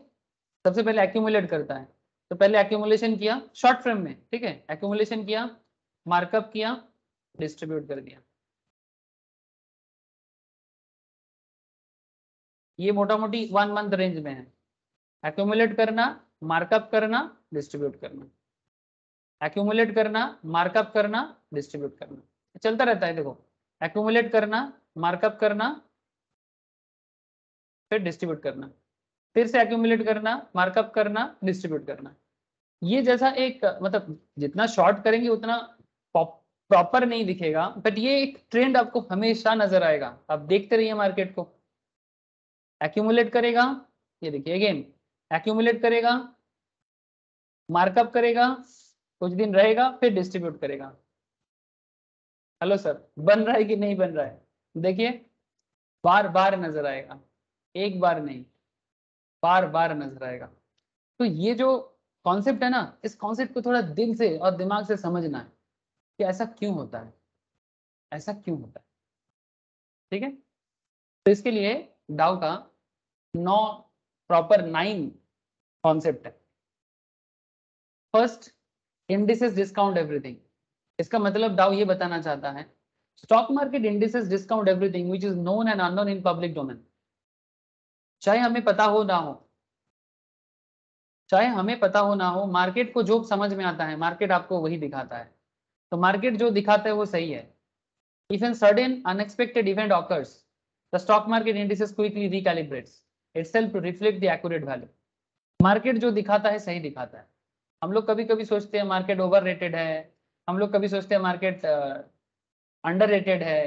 सबसे पहले एक्यूमुलेट करता है, तो पहले एक्यूमुलेशन किया शॉर्ट फ्रेम में, ठीक है, एक्यूमुलेशन किया, मार्कअप किया, डिस्ट्रीब्यूट कर दिया। ये मोटा मोटी 1 मंथ रेंज में है, एक्यूमुलेट करना, मार्कअप करना, डिस्ट्रीब्यूट करना, एक्यूमुलेट करना, मार्कअप करना, डिस्ट्रीब्यूट करना, चलता रहता है। देखो एक्यूमुलेट करना, मार्कअप करना, फिर डिस्ट्रीब्यूट करना, फिर से एक्यूमुलेट करना, मार्कअप करना, डिस्ट्रीब्यूट करना। ये जैसा एक मतलब जितना शॉर्ट करेंगे उतना प्रॉपर नहीं दिखेगा, बट ये एक ट्रेंड आपको हमेशा नजर आएगा। आप देखते रहिए मार्केट को, एक्यूमुलेट करेगा, ये देखिए अगेन एक्यूमुलेट करेगा, मार्कअप करेगा, कुछ दिन रहेगा, फिर डिस्ट्रीब्यूट करेगा। हेलो सर, बन रहा है कि नहीं बन रहा है? देखिए बार बार नजर आएगा, एक बार नहीं, बार बार नजर आएगा। तो ये जो कॉन्सेप्ट है ना, इस कॉन्सेप्ट को थोड़ा दिल से और दिमाग से समझना है कि ऐसा क्यों होता है, ऐसा क्यों होता है। ठीक है, तो इसके लिए डाउ का 9 प्रॉपर 9 कॉन्सेप्ट है। First, indices discount everything. इसका मतलब डाउ ये बताना चाहता है stock market indices discount everything which is known and unknown in public domain. चाहे हमें पता हो ना हो, चाहे हमें पता हो ना हो, मार्केट को जो समझ में आता है मार्केट आपको वही दिखाता है। तो मार्केट जो दिखाता है वो सही है। If a sudden unexpected event occurs, the stock market indices quickly recalibrates itself to reflect the accurate value. Market जो दिखाता है सही दिखाता है। हम लोग कभी कभी सोचते हैं मार्केट ओवर रेटेड है, हम लोग कभी सोचते हैं मार्केट अंडर रेटेड है।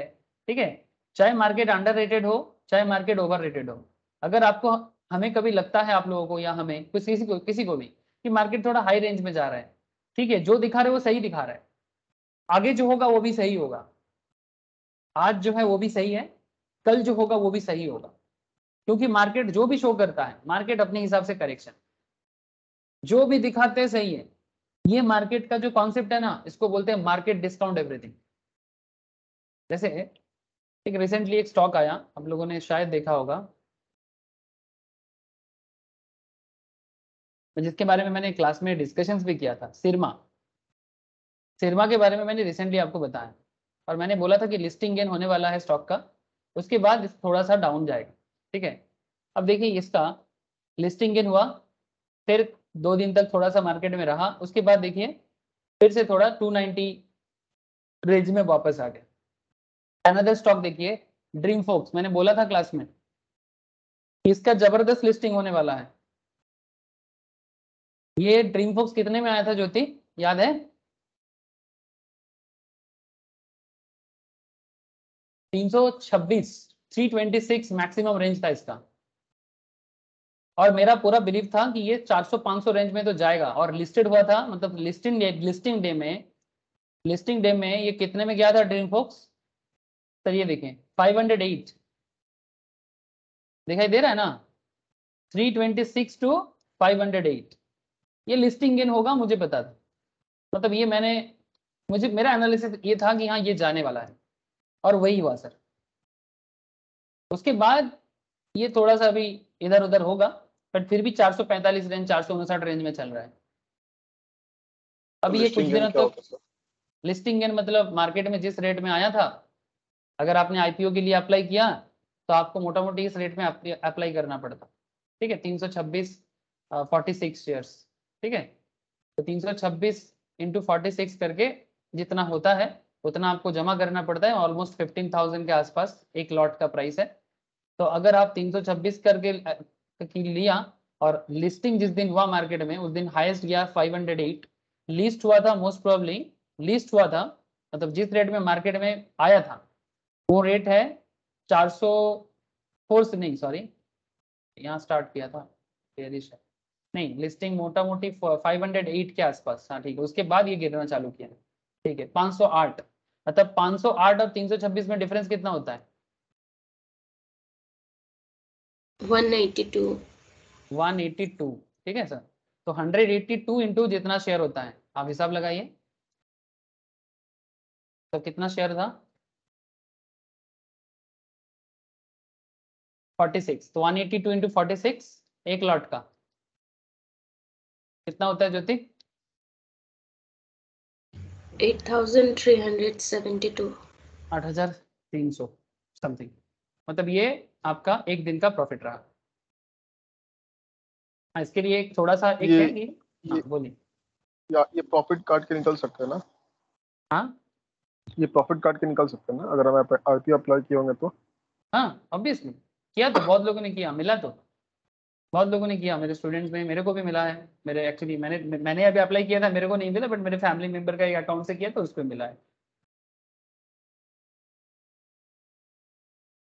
ठीक है, चाहे मार्केट अंडर रेटेड हो चाहे मार्केट ओवर रेटेड हो, अगर आपको हमें कभी लगता है आप लोगों को या हमें किसी को भी कि मार्केट थोड़ा हाई रेंज में जा रहा है, ठीक है, जो दिखा रहे वो सही दिखा रहा है, आगे जो होगा वो भी सही होगा, आज जो है वो भी सही है, कल जो होगा वो भी सही होगा, क्योंकि मार्केट जो भी शो करता है, मार्केट अपने हिसाब से करेक्शन जो भी दिखाते हैं सही है, ये मार्केट का जो कॉन्सेप्ट है ना, इसको बोलते हैं मार्केट डिस्काउंट एवरीथिंग। जैसे एक रिसेंटली एक स्टॉक आया, आप लोगों ने शायद देखा होगा, जिसके बारे में मैंने क्लास में डिस्कशंस भी किया था, सिरमा। सिरमा के बारे में मैंने रिसेंटली आपको बताया और मैंने बोला था कि लिस्टिंग गेन होने वाला है स्टॉक का, उसके बाद थोड़ा सा डाउन जाएगा। ठीक है, अब देखिए इसका लिस्टिंग गेन हुआ, फिर 2 दिन तक थोड़ा सा मार्केट में रहा, उसके बाद देखिए फिर से थोड़ा 290 रेंज में वापस आ गया। अनदर स्टॉक देखिए ड्रीम फोक्स, मैंने बोला था क्लास में इसका जबरदस्त लिस्टिंग होने वाला है। ये ड्रीम फोक्स कितने में आया था ज्योति, याद है? 326, 326 मैक्सिमम रेंज था इसका, और मेरा पूरा बिलीव था कि ये 400-500 रेंज में तो जाएगा, और लिस्टेड हुआ था, मतलब लिस्टिंग डे में ये कितने में गया था ड्रीम फोक्स? सर ये देखें 508, दिखाई दे रहा है ना, 326 टू 508, ये लिस्टिंग गेन होगा, मुझे पता था। मतलब ये मुझे मेरा एनालिसिस ये था कि हाँ ये जाने वाला है, और वही हुआ सर। उसके बाद ये थोड़ा सा अभी इधर उधर होगा, बट फिर भी 445 रेंज, 459 रेंज में चल रहा है। अभी ये कुछ दिनों तक लिस्टिंग गेन मतलब मार्केट में जिस रेट में आया था, अगर आपने आईपीओ के लिए अप्लाई किया तो आपको मोटा मोटी इस रेट में अप्लाई करना पड़ता। ठीक है, 326 46 शेयर्स। ठीक है, तो 326 इंटू 46 करके जितना होता है उतना आपको जमा करना पड़ता है। ऑलमोस्ट 15,000 के आसपास एक लॉट का प्राइस है। तो अगर आप 326 करके लिया, और लिस्टिंग जिस दिन हुआ मार्केट में उस दिन हाईएस्ट गया 508, लिस्ट हुआ था मोस्ट प्रोबेबली, लिस्ट हुआ था मतलब जिस रेट में मार्केट में आया था वो रेट है 404 से, नहीं सॉरी यहाँ स्टार्ट किया था, नहीं लिस्टिंग मोटा मोटी 508 के आसपास। हाँ ठीक है, उसके बाद ये गिरना चालू किया। ठीक है, 508, मतलब 508 और 326 में डिफरेंस कितना होता है? 182। 182। ठीक है सर, तो 182 इंटू जितना शेयर होता है आप हिसाब लगाइए, तो कितना शेयर था? 46, तो 182 इंटू 46 एक लॉट का कितना होता है ज्योति? 8,372। 8,300 समथिंग, मतलब ये आपका एक दिन का प्रॉफिट रहा। हाँ, इसके लिए एक थोड़ा सा एक है कि हाँ बोलिए। या ये प्रॉफिट काट के निकल सकते हैं ना? हाँ ये प्रॉफिट काट के निकल सकते हैं ना अगर हमें आईपीओ अप्लाई किए होंगे तो? हाँ ऑब्वियसली, किया तो बहुत लोगों ने किया, मिला तो बहुत लोगों ने किया, मेरे स्टूडेंट्स में मेरे को भी मिला है। मेरे एक्चुअली मैंने अभी अप्लाई किया था, मेरे को नहीं मिला, बट मेरे फैमिली मेंबर का एक अकाउंट से किया तो उसको मिला है।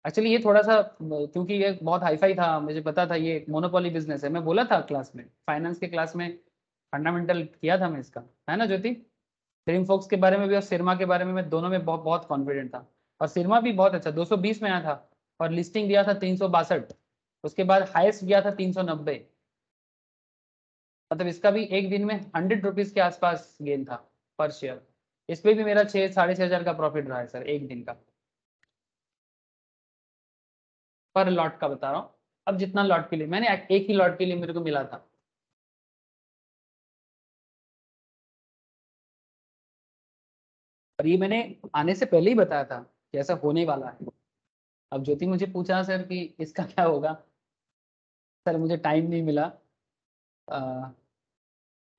एक्चुअली ये थोड़ा सा क्योंकि ये बहुत हाईफाई था, मुझे पता था ये मोनोपोली बिजनेस है, मैं बोला था क्लास में, फाइनेंस के क्लास में फंडामेंटल किया था मैं इसका, है ना ज्योति? ड्रीम फोक्स के बारे में भी और सिरमा के बारे में मैं दोनों में बहुत बहुत कॉन्फिडेंट था। और सिरमा भी बहुत अच्छा 220 में आया था, और लिस्टिंग दिया था 362, उसके बाद हाईएस्ट गया था 390, मतलब इसका भी एक दिन में 100 रुपीज के आसपास गेन था पर शेयर। इस पे भी मेरा 6-6.5 हजार का प्रॉफिट रहा है सर एक दिन का, पर लॉट का बता रहा हूँ। अब जितना लॉट के लिए मैंने एक ही लॉट के लिए मेरे को मिला था, और ये मैंने आने से पहले ही बताया था कि ऐसा होने वाला है। अब ज्योति मुझे पूछा सर कि इसका क्या होगा, सर मुझे टाइम नहीं मिला।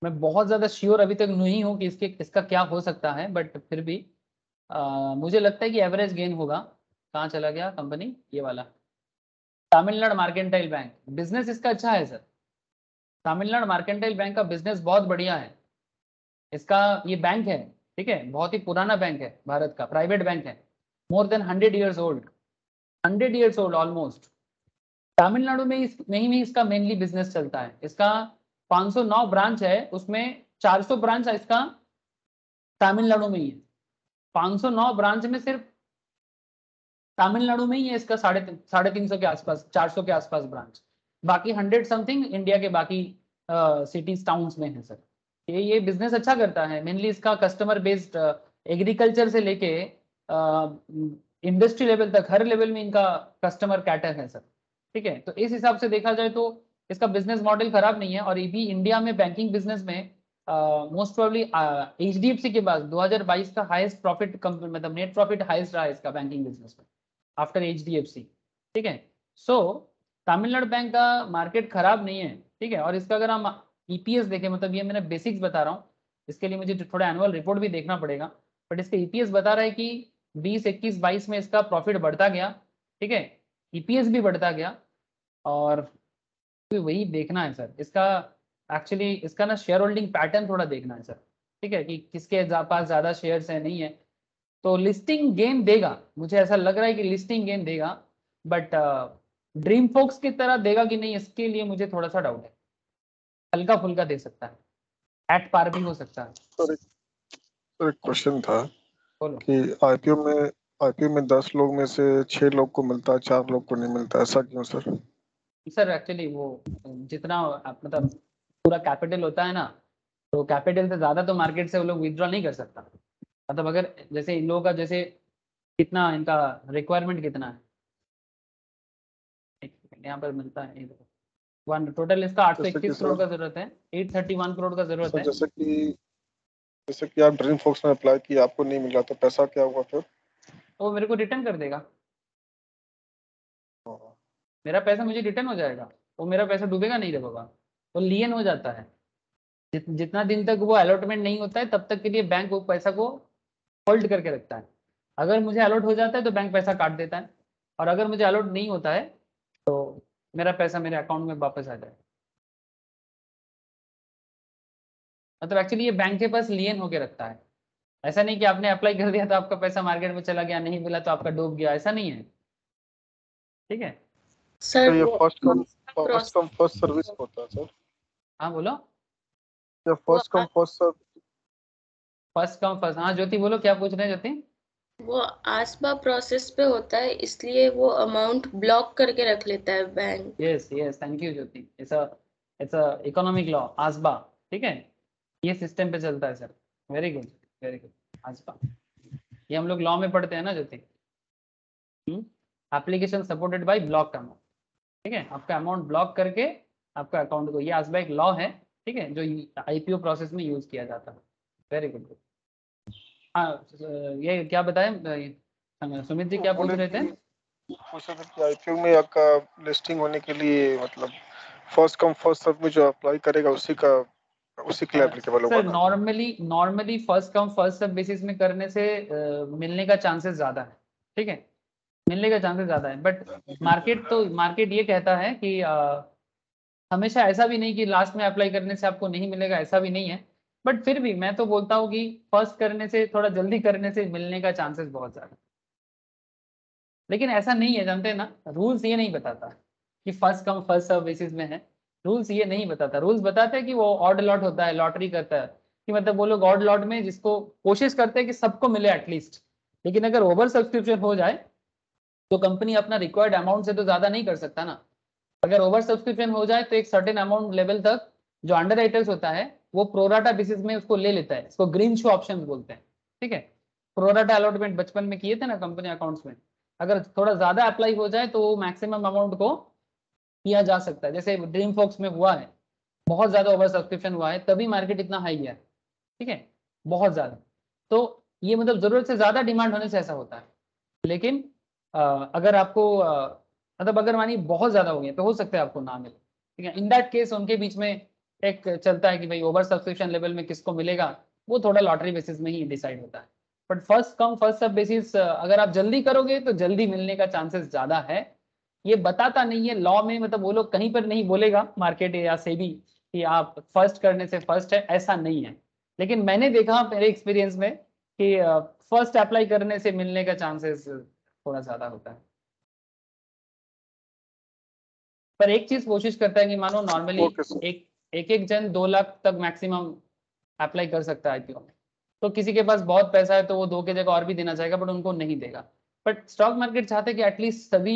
मैं बहुत ज़्यादा श्योर अभी तक नहीं हूँ कि इसका क्या हो सकता है, बट फिर भी मुझे लगता है कि एवरेज गेन होगा। कहाँ चला गया कंपनी, ये वाला तमिलनाडु मार्केंटाइल बैंक, बिजनेस इसका अच्छा है सर। तमिलनाडु मार्केंटाइल बैंक का बिजनेस बहुत बढ़िया है इसका। ये बैंक है, ठीक है, बहुत ही पुराना बैंक है, भारत का प्राइवेट बैंक है, more than 100 years old, 100 years old almost. Tamil Nadu में नहीं में इसका मेनली बिजनेस चलता है। इसका 509 ब्रांच है, उसमें 400 ब्रांच इसका तमिलनाडु में ही है। 509 ब्रांच में सिर्फ तमिलनाडु में ही है इसका 350 के आसपास, 400 के आसपास ब्रांच, बाकी 100 समथिंग इंडिया के बाकी सिटीज टाउन्स में है सर। ये बिजनेस अच्छा करता है। मेनली इसका कस्टमर बेस्ड एग्रीकल्चर से लेके इंडस्ट्री लेवल तक हर लेवल में इनका कस्टमर कैटर है सर। ठीक है, तो इस हिसाब से देखा जाए तो इसका बिजनेस मॉडल खराब नहीं है। और ये भी इंडिया में बैंकिंग बिजनेस में मोस्ट प्रोबेबली एचडीएफसी के बाद 2022 का हाईएस्ट प्रॉफिट मतलब नेट प्रॉफिट हाईएस्ट रहा है इसका बैंकिंग बिजनेस में आफ्टर एचडीएफसी। ठीक है, सो तमिलनाडु बैंक का मार्केट खराब नहीं है। ठीक है, और इसका अगर हम ईपीएस देखें, मतलब ये मैंने बेसिक्स बता रहा हूँ, इसके लिए मुझे थोड़ा एनुअल रिपोर्ट भी देखना पड़ेगा, बट इसका ईपीएस बता रहा है कि 20, 21, 22 में इसका प्रॉफिट बढ़ता गया। ठीक है, ईपीएस भी बढ़ता गया। और तो वही देखना है सर इसका, एक्चुअली इसका ना शेयर होल्डिंग पैटर्न थोड़ा देखना है सर। ठीक है, कि किसके पास ज़्यादा शेयर्स है नहीं है। तो लिस्टिंग गेन देगा, मुझे ऐसा लग रहा है कि लिस्टिंग गेन देगा, बट ड्रीम फोक्स की तरह देगा कि नहीं इसके लिए मुझे थोड़ा सा डाउट है। हल्का फुल्का दे सकता है, एट पार भी हो सकता है। सर एक क्वेश्चन था बोलो। कि आईपीओ में 10 लोग में से 6 लोग को मिलता है, 4 लोग को नहीं मिलता, ऐसा क्यों सर? सर एक्चुअली वो जितना मतलब पूरा कैपिटल होता है ना, तो कैपिटल से ज़्यादा तो मार्केट से वो लोग विड्रॉ नहीं कर सकता। मतलब अगर जैसे इन लोगों का जैसे कितना इनका रिक्वायरमेंट कितना है, एक सेकंड, यहाँ पर मिलता है वन टोटल इसका जैसे कि 821 करोड़ का जरूरत है, 831 करोड़ का जरूरत सर है। जैसे कि आप ड्रीम फोक्स में अप्लाई किया, आपको नहीं मिला, तो पैसा क्या हुआ फिर? तो वो मेरे को रिटर्न कर देगा, हाँ, मेरा पैसा मुझे रिटर्न हो जाएगा। वो मेरा पैसा डूबेगा नहीं डूबेगा, वो लियन हो जाता है। जितना दिन तक वो अलॉटमेंट नहीं होता है तब तक के लिए बैंक वो पैसा को होल्ड करके रखता है। अगर मुझे अलॉट हो जाता है तो बैंक पैसा काट देता है, और अगर मुझे अलॉट नहीं होता है तो मेरा पैसा मेरे अकाउंट में वापस आ जाए। मतलब एक्चुअली ये बैंक के पास लियन होके रखता है। ऐसा नहीं कि आपने अप्लाई कर दिया तो आपका पैसा मार्केट में चला गया, नहीं मिला तो आपका डूब गया, ऐसा नहीं है। ठीक है। सर तो ये वो फर्स्ट कम फर्स्ट सर्विस होता है सर? हाँ बोलो। या वो first come first service? First come first, हाँ ज्योति बोलो क्या पूछ रहे हैं ज्योति। वो आसबा प्रोसेस पे होता है, इसलिए वो अमाउंट ब्लॉक करके रख लेता है bank. Yes yes, thank you Jyoti. It's a economic law ASBA. ठीक है, ये सिस्टम पे चलता है sir. Very good, very good. ASBA ये हम लोग लॉ में पढ़ते हैं ना Jyoti. Application supported by blocked amount. ठीक है, आपका अमाउंट ब्लॉक करके आपका अकाउंट को, ये आसबा एक लॉ है। ठीक है, जो आईपीओ प्रोसेस में यूज किया जाता है। Very good. हाँ ये क्या बताएं सुमित जी, वो क्या पूछ बोले रहे थे। कि पूछा था कि आईपीओ में आपका लिस्टिंग होने के लिए मतलब फर्स्ट कम फर्स्ट सर्व में जो अप्लाई करेगा उसी के लिए एप्लीकेबल होगा सर ना? Normally first come first serve basis में करने से मिलने का चांसेस ज़्यादा है। ठीक है, मिलने का चांसेस ज़्यादा है, बट मार्केट ये कहता है कि हमेशा ऐसा भी नहीं कि लास्ट में अप्लाई करने से आपको नहीं मिलेगा, ऐसा भी नहीं है। बट फिर भी मैं तो बोलता हूँ कि फर्स्ट करने से, थोड़ा जल्दी करने से मिलने का चांसेस बहुत ज़्यादा। लेकिन ऐसा नहीं है, जानते हैं ना, रूल्स ये नहीं बताता कि first come first serve basis में है। रूल्स ये नहीं बताता, रूल्स बताते हैं कि वो ऑड लॉट होता है, लॉटरी करता है, कि मतलब वो लोग ऑड लॉट में जिसको कोशिश करते हैं कि सबको मिले एटलीस्ट। लेकिन अगर ओवर सब्सक्रिप्शन हो जाए तो कंपनी अपना रिक्वायर्ड अमाउंट से तो ज्यादा नहीं कर सकता ना। अगर ओवर सब्सक्रिप्शन हो जाए तो एक सर्टेन अमाउंट लेवल तक जो अंडर राइटर्स होता है वो प्रोराटा बेसिस में उसको ले लेता है। इसको ग्रीन शू ऑप्शन बोलते हैं। ठीक है, प्रोराटा अलॉटमेंट बचपन में किए थे ना कंपनी अकाउंट्स में। अगर थोड़ा ज्यादा अप्लाई हो जाए तो वो मैक्सिमम अमाउंट को किया जा सकता है, जैसे ड्रीम फॉक्स में हुआ है। बहुत ज्यादा ओवर सब्सक्रिप्शन हुआ है तभी मार्केट इतना हाई गया है। ठीक है, बहुत ज्यादा। तो ये मतलब जरूरत से ज्यादा डिमांड होने से ऐसा होता है। लेकिन अगर आपको मतलब अगर मानिए बहुत ज्यादा हो गया तो हो सकता है आपको ना मिले। ठीक है, इन दैट केस उनके बीच में एक चलता है कि भाई ओवर सब्सक्रिप्शन लेवल में किसको मिलेगा, वो थोड़ा लॉटरी बेसिस में ही डिसाइड होता है। But first come first serve basis अगर आप जल्दी करोगे तो जल्दी मिलने का चांसेस ज्यादा है। ये बताता नहीं है लॉ में, मतलब वो लोग कहीं पर नहीं बोलेगा मार्केट या सेबी कि आप फर्स्ट करने से फर्स्ट है, ऐसा नहीं है। लेकिन मैंने देखा मेरे एक्सपीरियंस में कि फर्स्ट अप्लाई करने से मिलने का चांसेस थोड़ा ज्यादा होता है। पर एक चीज कोशिश करता है कि मानो नॉर्मली ओके सर। एक एक जन 2 लाख तक मैक्सिमम अप्लाई कर सकता है आईपीओ में। तो किसी के पास बहुत पैसा है तो वो 2 की जगह और भी देना चाहेगा, बट उनको नहीं देगा। बट स्टॉक मार्केट चाहते हैं कि एटलीस्ट सभी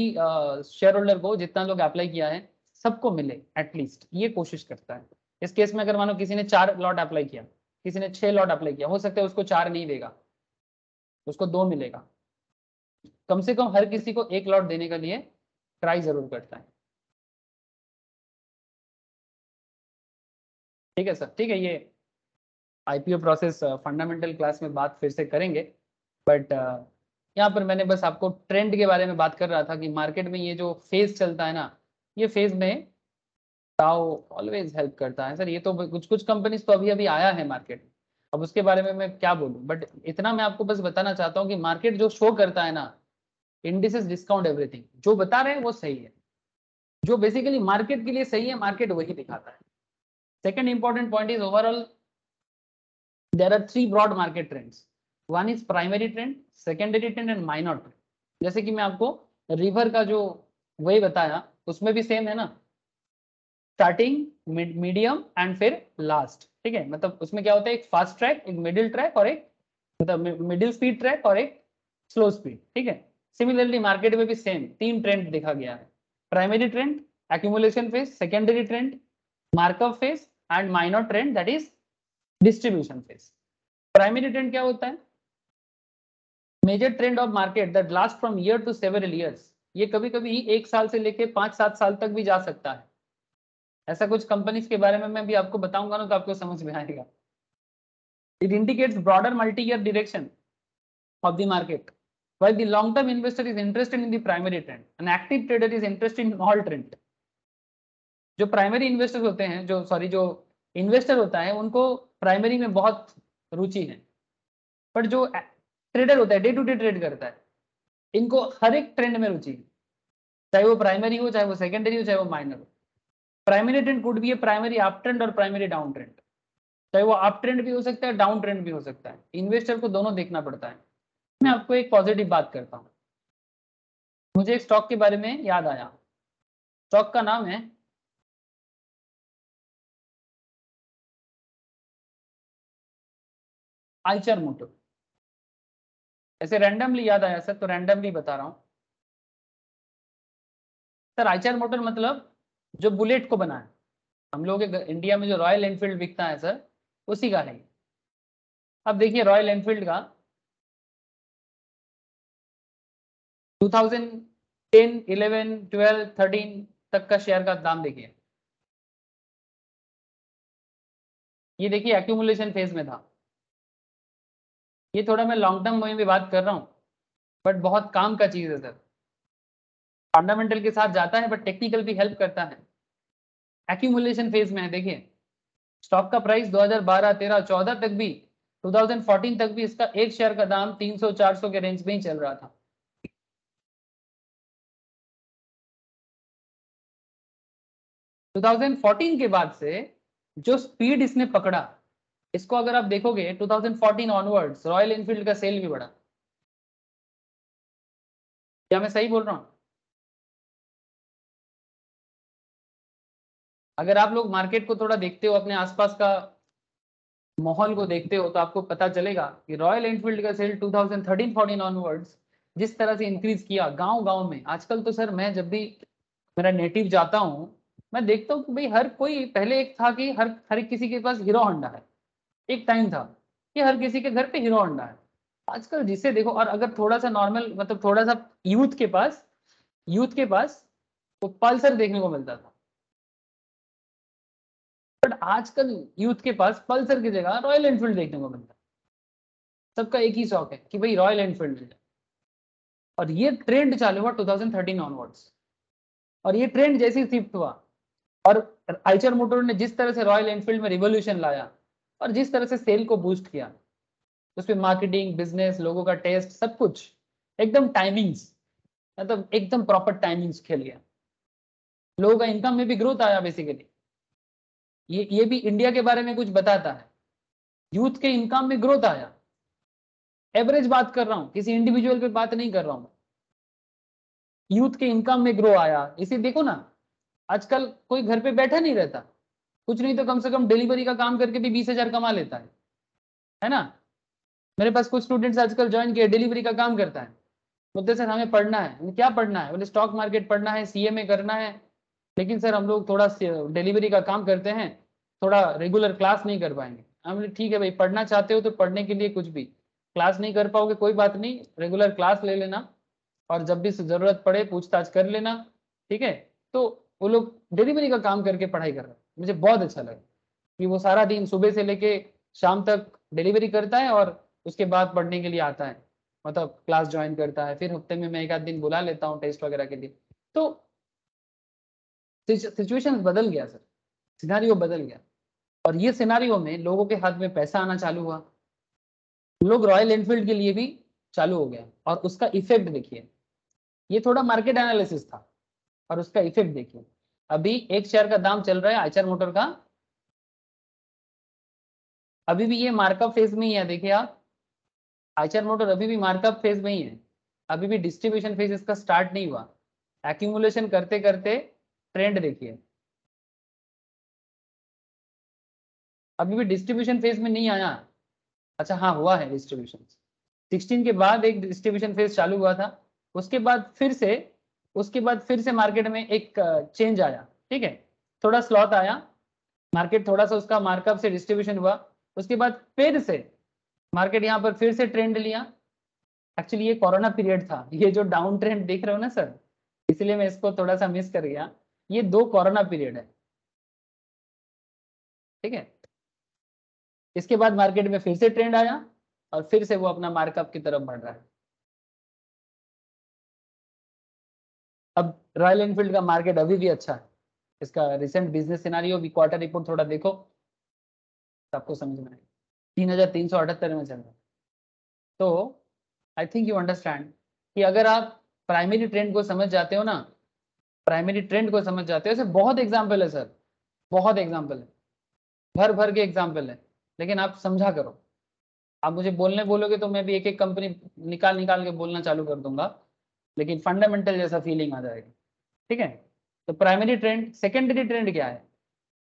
शेयर होल्डर को, जितना लोग अप्लाई किया है सबको मिले एटलीस्ट, ये कोशिश करता है। इस केस में अगर मानो किसी ने 4 लॉट अप्लाई किया, किसी ने 6 लॉट अप्लाई किया, हो सकता है उसको 4 नहीं देगा, उसको 2 मिलेगा। कम से कम हर किसी को 1 लॉट देने के लिए ट्राई जरूर करता है। ठीक है सर, ठीक है। ये आईपीओ प्रोसेस फंडामेंटल क्लास में बात फिर से करेंगे, बट यहाँ पर मैंने बस आपको ट्रेंड के बारे में बात कर रहा था कि मार्केट में ये जो फेज चलता है ना, ये फेज में टाओ ऑलवेज हेल्प करता है सर। ये तो कुछ कंपनीज तो अभी अभी आया है मार्केट में, अब उसके बारे में मैं क्या बोलूं, बट इतना मैं आपको बस बताना चाहता हूँ कि मार्केट जो शो करता है ना, इंडिसेस, डिस्काउंट, एवरीथिंग जो बता रहे हैं वो सही है, जो बेसिकली मार्केट के लिए सही है मार्केट वही दिखाता है। Second important point is overall there are 3 broad market trends. One is primary trend, secondary trend and minor trend. जैसे कि मैं आपको रिवर का जो वही बताया, उसमें भी सेम है ना, स्टार्टिंग, मीडियम एंड फिर लास्ट। ठीक है, मतलब उसमें क्या होता है, एक फास्ट ट्रैक, एक मिडिल ट्रैक और एक मतलब मिडिल स्पीड ट्रैक और एक स्लो स्पीड। ठीक है, सिमिलरली मार्केट में भी सेम 3 ट्रेंड देखा गया है। Primary trend, accumulation phase, secondary trend, markup phase and minor trend that is distribution phase. Primary trend क्या होता है, major trend of market that last from year to several years. ये कभी कभी 1 साल से लेके 5-7 साल तक भी जा सकता है। ऐसा कुछ कंपनीज के बारे में मैं भी आपको बताऊंगा ना, तो आपको समझ में आएगा। It indicates broader multi year direction of the market, while the long term investor is interested in the primary trend, an active trader is interested in all trend। जो प्राइमरी इन्वेस्टर्स होते हैं, जो इन्वेस्टर होता है, उनको primary में बहुत रुचि है, बट जो ट्रेडर होता है, डे टू डे ट्रेड करता है, इनको हर एक ट्रेंड में रुचि है, चाहे वो प्राइमरी हो, चाहे वो सेकेंडरी हो, चाहे वो माइनर हो। Primary trend could be A primary up trend और प्राइमरी डाउन ट्रेंड, चाहे वो अप ट्रेंड भी हो सकता है, डाउन ट्रेंड भी हो सकता है। इन्वेस्टर को दोनों देखना पड़ता है। मैं आपको एक पॉजिटिव बात करता हूँ, मुझे एक स्टॉक के बारे में याद आया। स्टॉक का नाम है आइचर मोटर। ऐसे रैंडमली याद आया सर, तो रैंडमली बता रहा हूँ सर। आइचर मोटर मतलब जो बुलेट को बनाए, हम लोग इंडिया में जो रॉयल एनफील्ड बिकता है सर, उसी का है। अब देखिए रॉयल एनफील्ड का 2010, 11, 12, 13 तक का शेयर का दाम देखिए। ये देखिए एक्यूमुलेशन फेज में था। ये थोड़ा मैं लॉन्ग टर्म में भी बात कर रहा हूँ, बट बहुत काम का चीज है सर। फंडामेंटल के साथ जाता है, बट टेक्निकल भी हेल्प करता है। एक्यूमुलेशन फेज में है। देखिए स्टॉक का प्राइस 2012, 13, 14 तक भी, 2014 तक भी इसका एक शेयर का दाम 300-400 के रेंज में ही चल रहा था। टू 2014 के बाद से जो स्पीड इसने पकड़ा, इसको अगर आप देखोगे 2014 ऑनवर्ड्स रॉयल एनफील्ड का सेल भी बढ़ा। क्या मैं सही बोल रहा हूं? अगर आप लोग मार्केट को थोड़ा देखते हो, अपने आसपास का माहौल को देखते हो, तो आपको पता चलेगा कि रॉयल एनफील्ड का सेल 2013-14 ऑनवर्ड्स जिस तरह से इंक्रीज किया गांव गांव में। आजकल तो सर मैं जब भी मेरा नेटिव जाता हूँ, मैं देखता हूँ कि भाई हर कोई, पहले एक था कि हर किसी के पास हीरो होंडा है, एक टाइम था कि हर किसी के घर पे हीरो होंडा है। आजकल जिसे देखो, और अगर थोड़ा सा नॉर्मल मतलब थोड़ा सा यूथ के पास तो पल्सर देखने को मिलता था, बट आजकल यूथ के पास पल्सर की जगह रॉयल एनफील्ड देखने को मिलता है। सबका एक ही शौक है कि भाई रॉयल एनफील्ड मिल जाए। और ये ट्रेंड चालू हुआ 2013 ऑनवर्ड्स, और ये ट्रेंड जैसे ही शिफ्ट हुआ, और आइचर मोटर ने जिस तरह से रॉयल एनफील्ड में रिवोल्यूशन लाया और जिस तरह से सेल को बूस्ट किया, उसमें मार्केटिंग, बिजनेस, लोगों का टेस्ट, सब कुछ एकदम टाइमिंग्स, मतलब एकदम प्रॉपर टाइमिंग्स खेल गया। लोगों का इनकम में भी ग्रोथ आया बेसिकली। ये भी इंडिया के बारे में कुछ बताता है। यूथ के इनकम में ग्रोथ आया। एवरेज बात कर रहा हूं, किसी इंडिविजुअल पे बात नहीं कर रहा हूं। यूथ के इनकम में ग्रो आया। इसे देखो ना, आजकल कोई घर पे बैठा नहीं रहता, कुछ नहीं तो कम से कम डिलीवरी का काम करके भी 20,000 कमा लेता है ना। मेरे पास कुछ स्टूडेंट्स आजकल ज्वाइन किए, डिलीवरी का काम करता है। बोलते सर हमें पढ़ना है। क्या पढ़ना है? बोले स्टॉक मार्केट पढ़ना है, सीएमए करना है। लेकिन सर हम लोग थोड़ा डिलीवरी का काम करते हैं, थोड़ा रेगुलर क्लास नहीं कर पाएंगे। हम ठीक है भाई, पढ़ना चाहते हो तो पढ़ने के लिए कुछ भी, क्लास नहीं कर पाओगे कोई बात नहीं, रेगुलर क्लास ले लेना और जब भी जरूरत पड़े पूछताछ कर लेना, ठीक है। तो वो लोग डिलीवरी का काम करके पढ़ाई कर रहे हैं, मुझे बहुत अच्छा लगा कि वो सारा दिन सुबह से लेके शाम तक डिलीवरी करता है और उसके बाद पढ़ने के लिए आता है, मतलब क्लास ज्वाइन करता है, फिर हफ्ते में मैं एक आध दिन बुला लेता हूँ टेस्ट वगैरह के लिए। तो सिचुएशन बदल गया सर, सिनारियो बदल गया, और ये सिनारियो में लोगों के हाथ में पैसा आना चालू हुआ, लोग रॉयल एनफील्ड के लिए भी चालू हो गया, और उसका इफेक्ट देखिए, ये थोड़ा मार्केट एनालिसिस था और उसका इफेक्ट देखिए। अभी एक शेयर का दाम चल रहा है आइचर मोटर का, अभी भी ये मार्कअप फेज में ही है, देखिए आप, आइचर मोटर अभी भी मार्कअप फेज में ही है, अभी भी डिस्ट्रीब्यूशन फेज इसका स्टार्ट नहीं हुआ, एक्यूमुलेशन करते करते ट्रेंड देखिए, अभी भी डिस्ट्रीब्यूशन फेज में नहीं आया। अच्छा हाँ, हुआ है डिस्ट्रीब्यूशन, 16 के बाद एक डिस्ट्रीब्यूशन फेज चालू हुआ था, उसके बाद फिर से मार्केट में एक चेंज आया, ठीक है, थोड़ा स्लॉट आया, मार्केट थोड़ा सा उसका मार्कअप से डिस्ट्रीब्यूशन हुआ, उसके बाद फिर से मार्केट यहाँ पर फिर से ट्रेंड लिया। एक्चुअली ये कोरोना पीरियड था, ये जो डाउन ट्रेंड देख रहे हो ना सर, इसलिए मैं इसको थोड़ा सा मिस कर गया, ये 2 कोरोना पीरियड है, ठीक है। इसके बाद मार्केट में फिर से ट्रेंड आया और फिर से वो अपना मार्कअप की तरफ बढ़ रहा है। अब रॉयल एनफील्ड का मार्केट अभी भी अच्छा है, इसका रिसेंट बिजनेस सिनारियो भी, क्वार्टर रिपोर्ट थोड़ा देखो आपको समझ में आएगा, 3378 में चल रहा है। तो आई थिंक यू अंडरस्टैंड कि अगर आप प्राइमरी ट्रेंड को समझ जाते हो ना, प्राइमरी ट्रेंड को समझ जाते हो, ऐसे बहुत एग्जाम्पल है सर, बहुत एग्जाम्पल है, भर भर के एग्जाम्पल है, लेकिन आप समझा करो। आप मुझे बोलने बोलोगे तो मैं भी एक एक कंपनी निकाल निकाल के बोलना चालू कर दूंगा, लेकिन फंडामेंटल जैसा फीलिंग आ जाएगी, ठीक है। तो प्राइमरी ट्रेंड, सेकेंडरी ट्रेंड क्या है,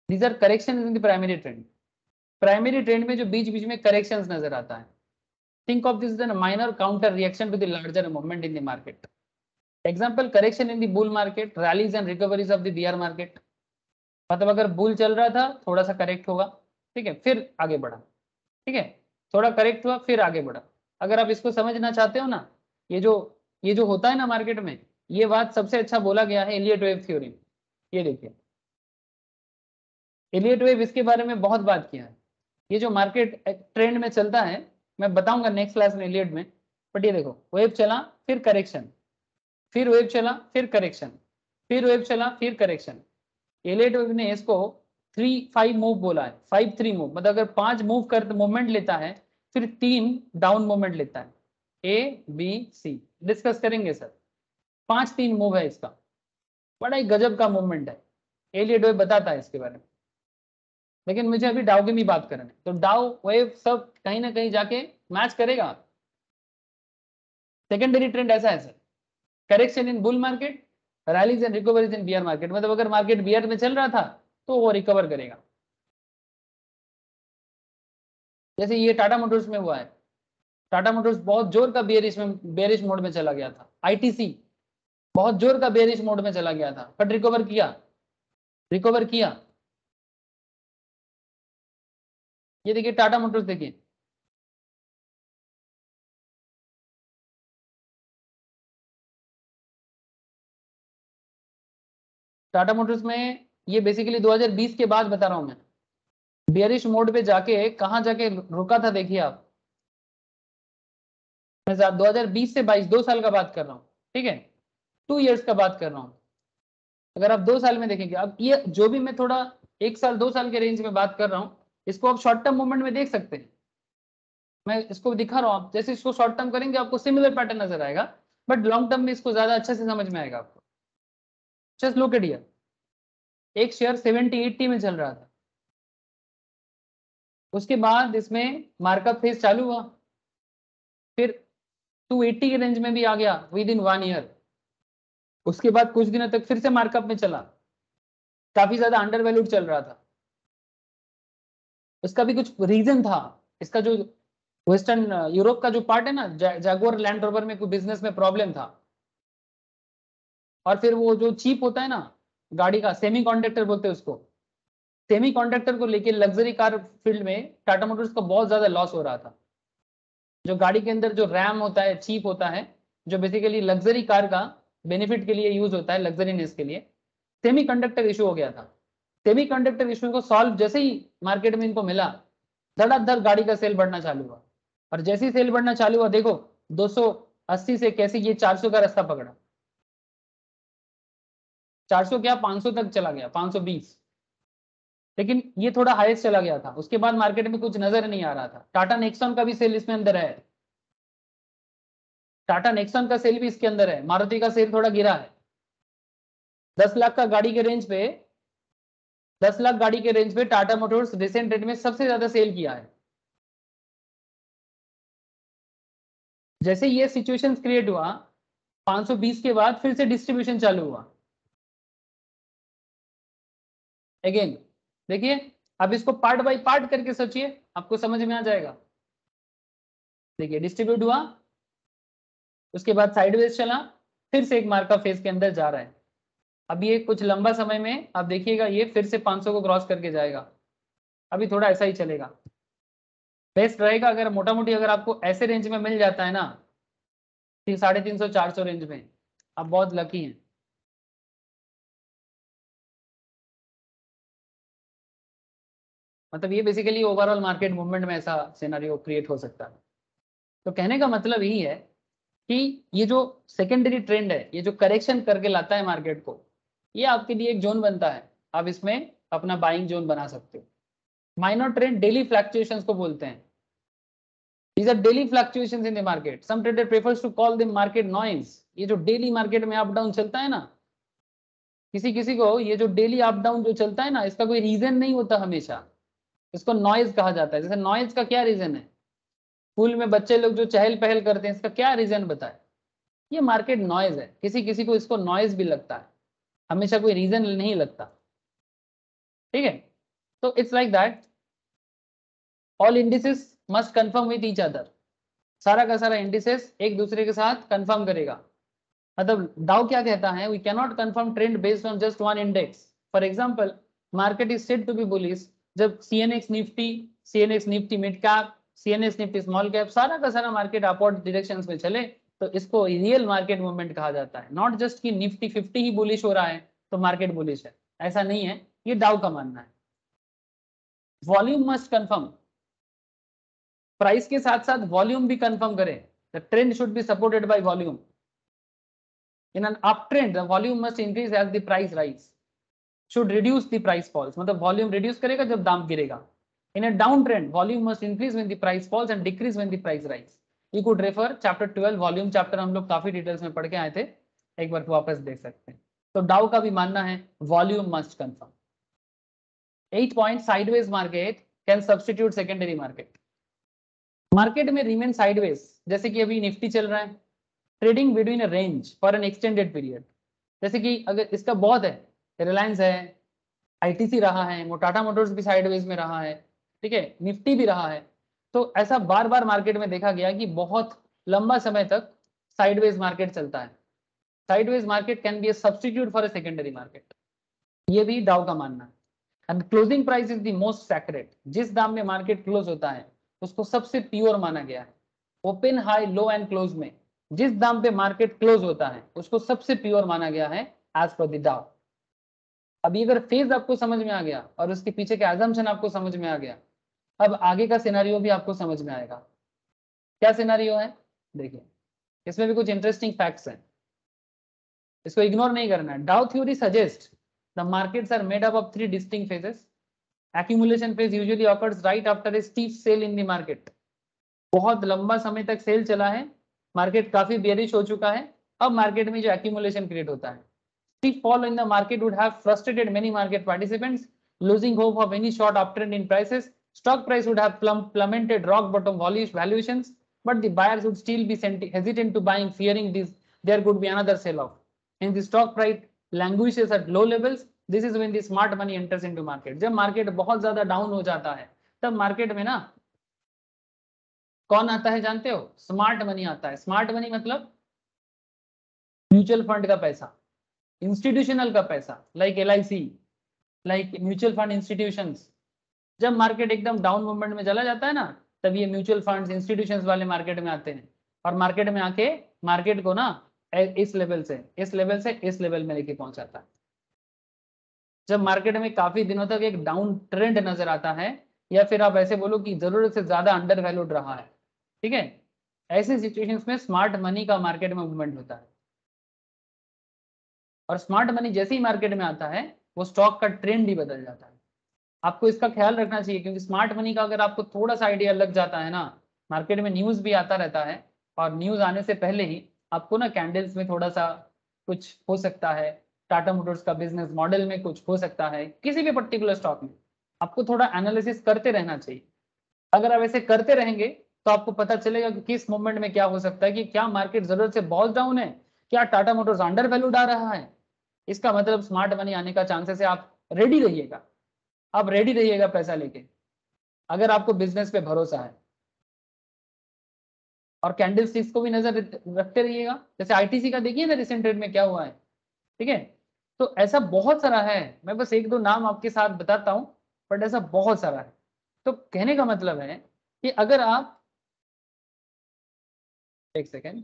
these are correction in the primary trend. Primary trend में जो बीच बीच में करेक्शंस नजर आता है, think of this as a minor counter reaction to the larger movement in the market. Example, correction in the bull market, rallies and recoveries of the bear market. मतलब अगर bull चल रहा था थोड़ा सा करेक्ट होगा, ठीक है, फिर आगे बढ़ा, ठीक है, थोड़ा करेक्ट हुआ फिर आगे बढ़ा। अगर आप इसको समझना चाहते हो ना, ये जो होता है ना मार्केट में, ये बात सबसे अच्छा बोला गया है एलियट वेव थ्योरी। ये देखिए, एलियट वेव इसके बारे में बहुत बात किया है, ये जो मार्केट ट्रेंड में चलता है, मैं बताऊंगा नेक्स्ट क्लास में एलियट में, बट ये देखो, वेव चला फिर करेक्शन, फिर वेव चला फिर करेक्शन, फिर वेव चला फिर करेक्शन। एलियट वेव ने इसको 3-5 मूव बोला है, 5-3 मूव, मतलब अगर 5 मूव कर मूवमेंट लेता है फिर 3 डाउन मूवमेंट लेता है, ABC डिस्कस करेंगे सर, 5-3 मूव है इसका, बड़ा ही गजब का मूवमेंट है, एलियट वेव बताता है इसके बारे में। लेकिन मुझे अभी डाउ की भी बात करना है, तो डाउ वेव सब कहीं ना कहीं जाके मैच करेगा। सेकेंडरी ट्रेंड ऐसा है sir, correction in bull market, rallies and recoveries in beer market, मतलब अगर मार्केट बियर में चल रहा था तो वो रिकवर करेगा, जैसे ये टाटा मोटर्स में हुआ है। टाटा मोटर्स बहुत जोर का बेरिश मोड में चला गया था, आईटीसी बहुत जोर का बेरिश मोड में चला गया था, बट रिकवर किया। ये देखिए टाटा मोटर्स, देखिए टाटा मोटर्स में, ये बेसिकली 2020 के बाद बता रहा हूं मैं, बेरिश मोड पे जाके कहां जाके रुका था, देखिए आप, मैं 2020 से 22 2 साल का बात कर रहा हूँ, ठीक है, 2 इयर्स का बात कर रहा हूँ। अगर आप 2 साल में देखेंगे, अब ये जो भी मैं थोड़ा 1 साल 2 साल के रेंज में बात कर रहा हूँ, इसको आप शॉर्ट टर्म मूवमेंट में देख सकते हैं, मैं इसको दिखा रहा हूँ, आप जैसे इसको शॉर्ट टर्म करेंगे आपको सिमिलर पैटर्न नजर आएगा, बट लॉन्ग टर्म में इसको ज्यादा अच्छे से समझ में आएगा आपको। जस्ट लुक एट हियर, एक शेयर 70-80 में चल रहा था, उसके बाद इसमें मार्कअप फेज चालू हुआ, फिर 280 के रेंज में भी आ गया विद इन 1 ईयर, उसके बाद कुछ दिनों तक फिर से मार्कअप में चला, काफी ज्यादा अंडर वैल्यूड चल रहा था। इसका भी कुछ रीजन था, इसका जो वेस्टर्न यूरोप का जो पार्ट है ना, जैगुआर लैंड रोवर में कोई बिजनेस में प्रॉब्लम था, और फिर वो जो चीप होता है ना गाड़ी का, सेमी कंडक्टर बोलते हैं उसको, सेमीकंडक्टर को लेके लग्जरी कार फील्ड में टाटा मोटर्स को बहुत ज्यादा लॉस हो रहा था। जो गाड़ी के अंदर जो रैम होता है चीप होता है, जो बेसिकली लग्जरी कार का बेनिफिट के लिए यूज होता है, लग्जरीनेस के लिए, सेमीकंडक्टर इशू हो गया था। सेमीकंडक्टर इशू को सॉल्व जैसे ही मार्केट में इनको मिला, धड़ाधड़ गाड़ी का सेल बढ़ना चालू हुआ। और जैसे ही सेल बढ़ना चालू हुआ, देखो 280 से कैसे ये 400 का रास्ता पकड़ा, 400 क्या 500 तक चला गया, 520, लेकिन ये थोड़ा हाईएस्ट चला गया था। उसके बाद मार्केट में कुछ नजर नहीं आ रहा था। टाटा नेक्सॉन का भी सेल इसमें अंदर है, टाटा नेक्सॉन का सेल भी इसके अंदर है। मारुति का सेल थोड़ा गिरा है। 10 लाख का गाड़ी के रेंज पे, 10 लाख गाड़ी के रेंज पे टाटा मोटर्स रिसेंट डेट में सबसे ज्यादा सेल किया है। जैसे ये सिचुएशन क्रिएट हुआ, 520 के बाद फिर से डिस्ट्रीब्यूशन चालू हुआ अगेन। देखिए अब इसको पार्ट बाय पार्ट करके सोचिए, आपको समझ में आ जाएगा। देखिए डिस्ट्रीब्यूट हुआ, उसके बाद साइडवेज चला, फिर से एक मार्का फेज के अंदर जा रहा है। अब ये कुछ लंबा समय में आप देखिएगा ये फिर से 500 को क्रॉस करके जाएगा। अभी थोड़ा ऐसा ही चलेगा। बेस्ट रहेगा अगर मोटा मोटी अगर आपको ऐसे रेंज में मिल जाता है ना, 350 400 रेंज में, आप बहुत लकी हैं। मतलब ये बेसिकली ओवरऑल मार्केट मूवमेंट में ऐसा सिनेरियो क्रिएट हो सकता है। तो कहने का मतलब यही है कि ये जो सेकेंडरी ट्रेंड है, ये जो करेक्शन करके लाता है मार्केट को, ये आपके लिए एक जोन बनता है। आप इसमें अपना बाइंग जोन बना सकते हो। माइनर ट्रेंड डेली फ्लक्चुएशंस को बोलते हैं। These are daily fluctuations in the market. Some trader prefers to call them market noise. ये जो डेली मार्केट में अप डाउन चलता है ना, किसी किसी को ये जो डेली अप डाउन जो चलता है ना, इसका कोई रीजन नहीं होता हमेशा, इसको नॉइज कहा जाता है। जैसे नॉइज का क्या रीजन है, स्कूल में बच्चे लोग जो चहल पहल करते हैं, इसका क्या रीजन बताए, ये मार्केट नॉइज है। किसी किसी को इसको नॉइज भी लगता है, हमेशा कोई रीजन नहीं लगता। ठीक है, तो it's like that, all indices must confirm with each other. सारा का सारा इंडिसेस एक दूसरे के साथ कंफर्म करेगा। मतलब डाउ क्या कहता है, we can not confirm trend based on just one index. For example, market is said to be bullish जब CNX Nifty mid cap, CNX Nifty small cap, सारा का सारा मार्केट अपवर्ड डायरेक्शंस में चले, तो इसको रियल मार्केट मूवमेंट कहा जाता है। नॉट जस्ट कि निफ्टी 50 ही बुलिश हो रहा है तो मार्केट बुलिश है, ऐसा नहीं है, ये डाउ का मानना है। वॉल्यूम मस्ट कंफर्म, प्राइस के साथ साथ वॉल्यूम भी कंफर्म करे। The trend should be supported by volume. In an uptrend, the volume must increase as the price rise. Should reduce the price falls. मतलब volume reduce करेगा जब दाम गिरेगा. In a downtrend, volume must increase when the price falls and decrease when the price rise. You could refer chapter 12 volume chapter, हम लोग काफी details में पढ़ के आए थे, एक बार वापस देख सकते हैं। तो डाउ का भी मानना है volume must confirm. 8 point, sideways market can substitute secondary market. Market में रिमेन साइडवेज, जैसे कि अभी निफ्टी चल रहा है, trading between a range for an extended period. जैसे कि अगर इसका बहुत है, रिलायंस है, आईटीसी रहा है, टाटा मोटर्स भी साइडवेज में रहा है, ठीक है, निफ्टी भी रहा है। तो ऐसा बार बार मार्केट में देखा गया कि बहुत लंबा समय तक साइडवेज मार्केट चलता है। Sideways market can be A substitute for a secondary market, ये भी डाउ का मानना है। And closing price is the most sacred. जिस दाम में मार्केट क्लोज होता है उसको सबसे प्योर माना गया है। Open, high, low and close में जिस दाम पे मार्केट क्लोज होता है उसको सबसे प्योर माना गया है एज पर द डाउ। अभी अगर फेज आपको समझ में आ गया और उसके पीछे के assumption आपको समझ में आ गया, अब आगे का सिनेरियो भी आपको समझ में आएगा। क्या सिनेरियो है देखिए, इसमें भी कुछ इंटरेस्टिंग फैक्ट्स हैं, इसको इग्नोर नहीं करना है। Dow theory suggest the markets are made up of 3 distinct phases. Accumulation phase usually occurs right after a steep sale in the market. बहुत लंबा समय तक सेल चला है, मार्केट काफी बेरिश हो चुका है, अब मार्केट में जो एक्यूमुलेशन क्रिएट होता है। Steep fall in the market would have frustrated many market participants, losing hope of any short uptrend in prices. Stock price would have plummeted rock bottom valuations, but the buyers would still be hesitant to buying, fearing there could be another sell-off. And the stock price languishes at low levels. This is when the smart money enters into market. जब market बहुत ज्यादा down हो जाता है तब market में ना कौन आता है जानते हो, स्मार्ट मनी आता है। स्मार्ट मनी मतलब म्यूचुअल फंड का पैसा, इंस्टीट्यूशनल का पैसा, like LIC, like mutual fund institutions, जब मार्केट एकदम डाउन मूवमेंट में चला जाता है ना, तब ये म्यूचुअल फंड्स इंस्टीट्यूशंस वाले मार्केट में आते हैं और मार्केट में आके मार्केट को ना इस लेवल से इस लेवल में लेके पहुंचाता है। जब मार्केट में काफी दिनों तक एक डाउन ट्रेंड नजर आता है, या फिर आप ऐसे बोलो कि जरूरत से ज्यादा अंडर वैल्यूड रहा है, ठीक है, ऐसे सिचुएशंस में स्मार्ट मनी का मार्केट में मूवमेंट होता है। और स्मार्ट मनी जैसे ही मार्केट में आता है, वो स्टॉक का ट्रेंड ही बदल जाता है। आपको इसका ख्याल रखना चाहिए, क्योंकि स्मार्ट मनी का अगर आपको थोड़ा सा आइडिया लग जाता है ना, मार्केट में न्यूज भी आता रहता है, और न्यूज आने से पहले ही आपको ना कैंडल्स में थोड़ा सा कुछ हो सकता है, टाटा मोटर्स का बिजनेस मॉडल में कुछ हो सकता है, किसी भी पर्टिकुलर स्टॉक में आपको थोड़ा एनालिसिस करते रहना चाहिए। अगर आप ऐसे करते रहेंगे तो आपको पता चलेगा कि किस मोमेंट में क्या हो सकता है, कि क्या मार्केट जरूरत से बहुत डाउन है, क्या टाटा मोटर्स अंडर वैल्यूड आ रहा है। इसका मतलब स्मार्ट मनी आने का चांसेस है, आप रेडी रहिएगा, आप रेडी रहिएगा पैसा लेके, अगर आपको बिजनेस पे भरोसा है। और कैंडल स्टिक्स को भी नजर रखते रहिएगा, जैसे आईटीसी का देखिए ना रिसेंट ट्रेड में क्या हुआ है, ठीक है। तो ऐसा बहुत सारा है, मैं बस एक दो नाम आपके साथ बताता हूं, बट ऐसा बहुत सारा है। तो कहने का मतलब है कि अगर आप एक सेकेंड,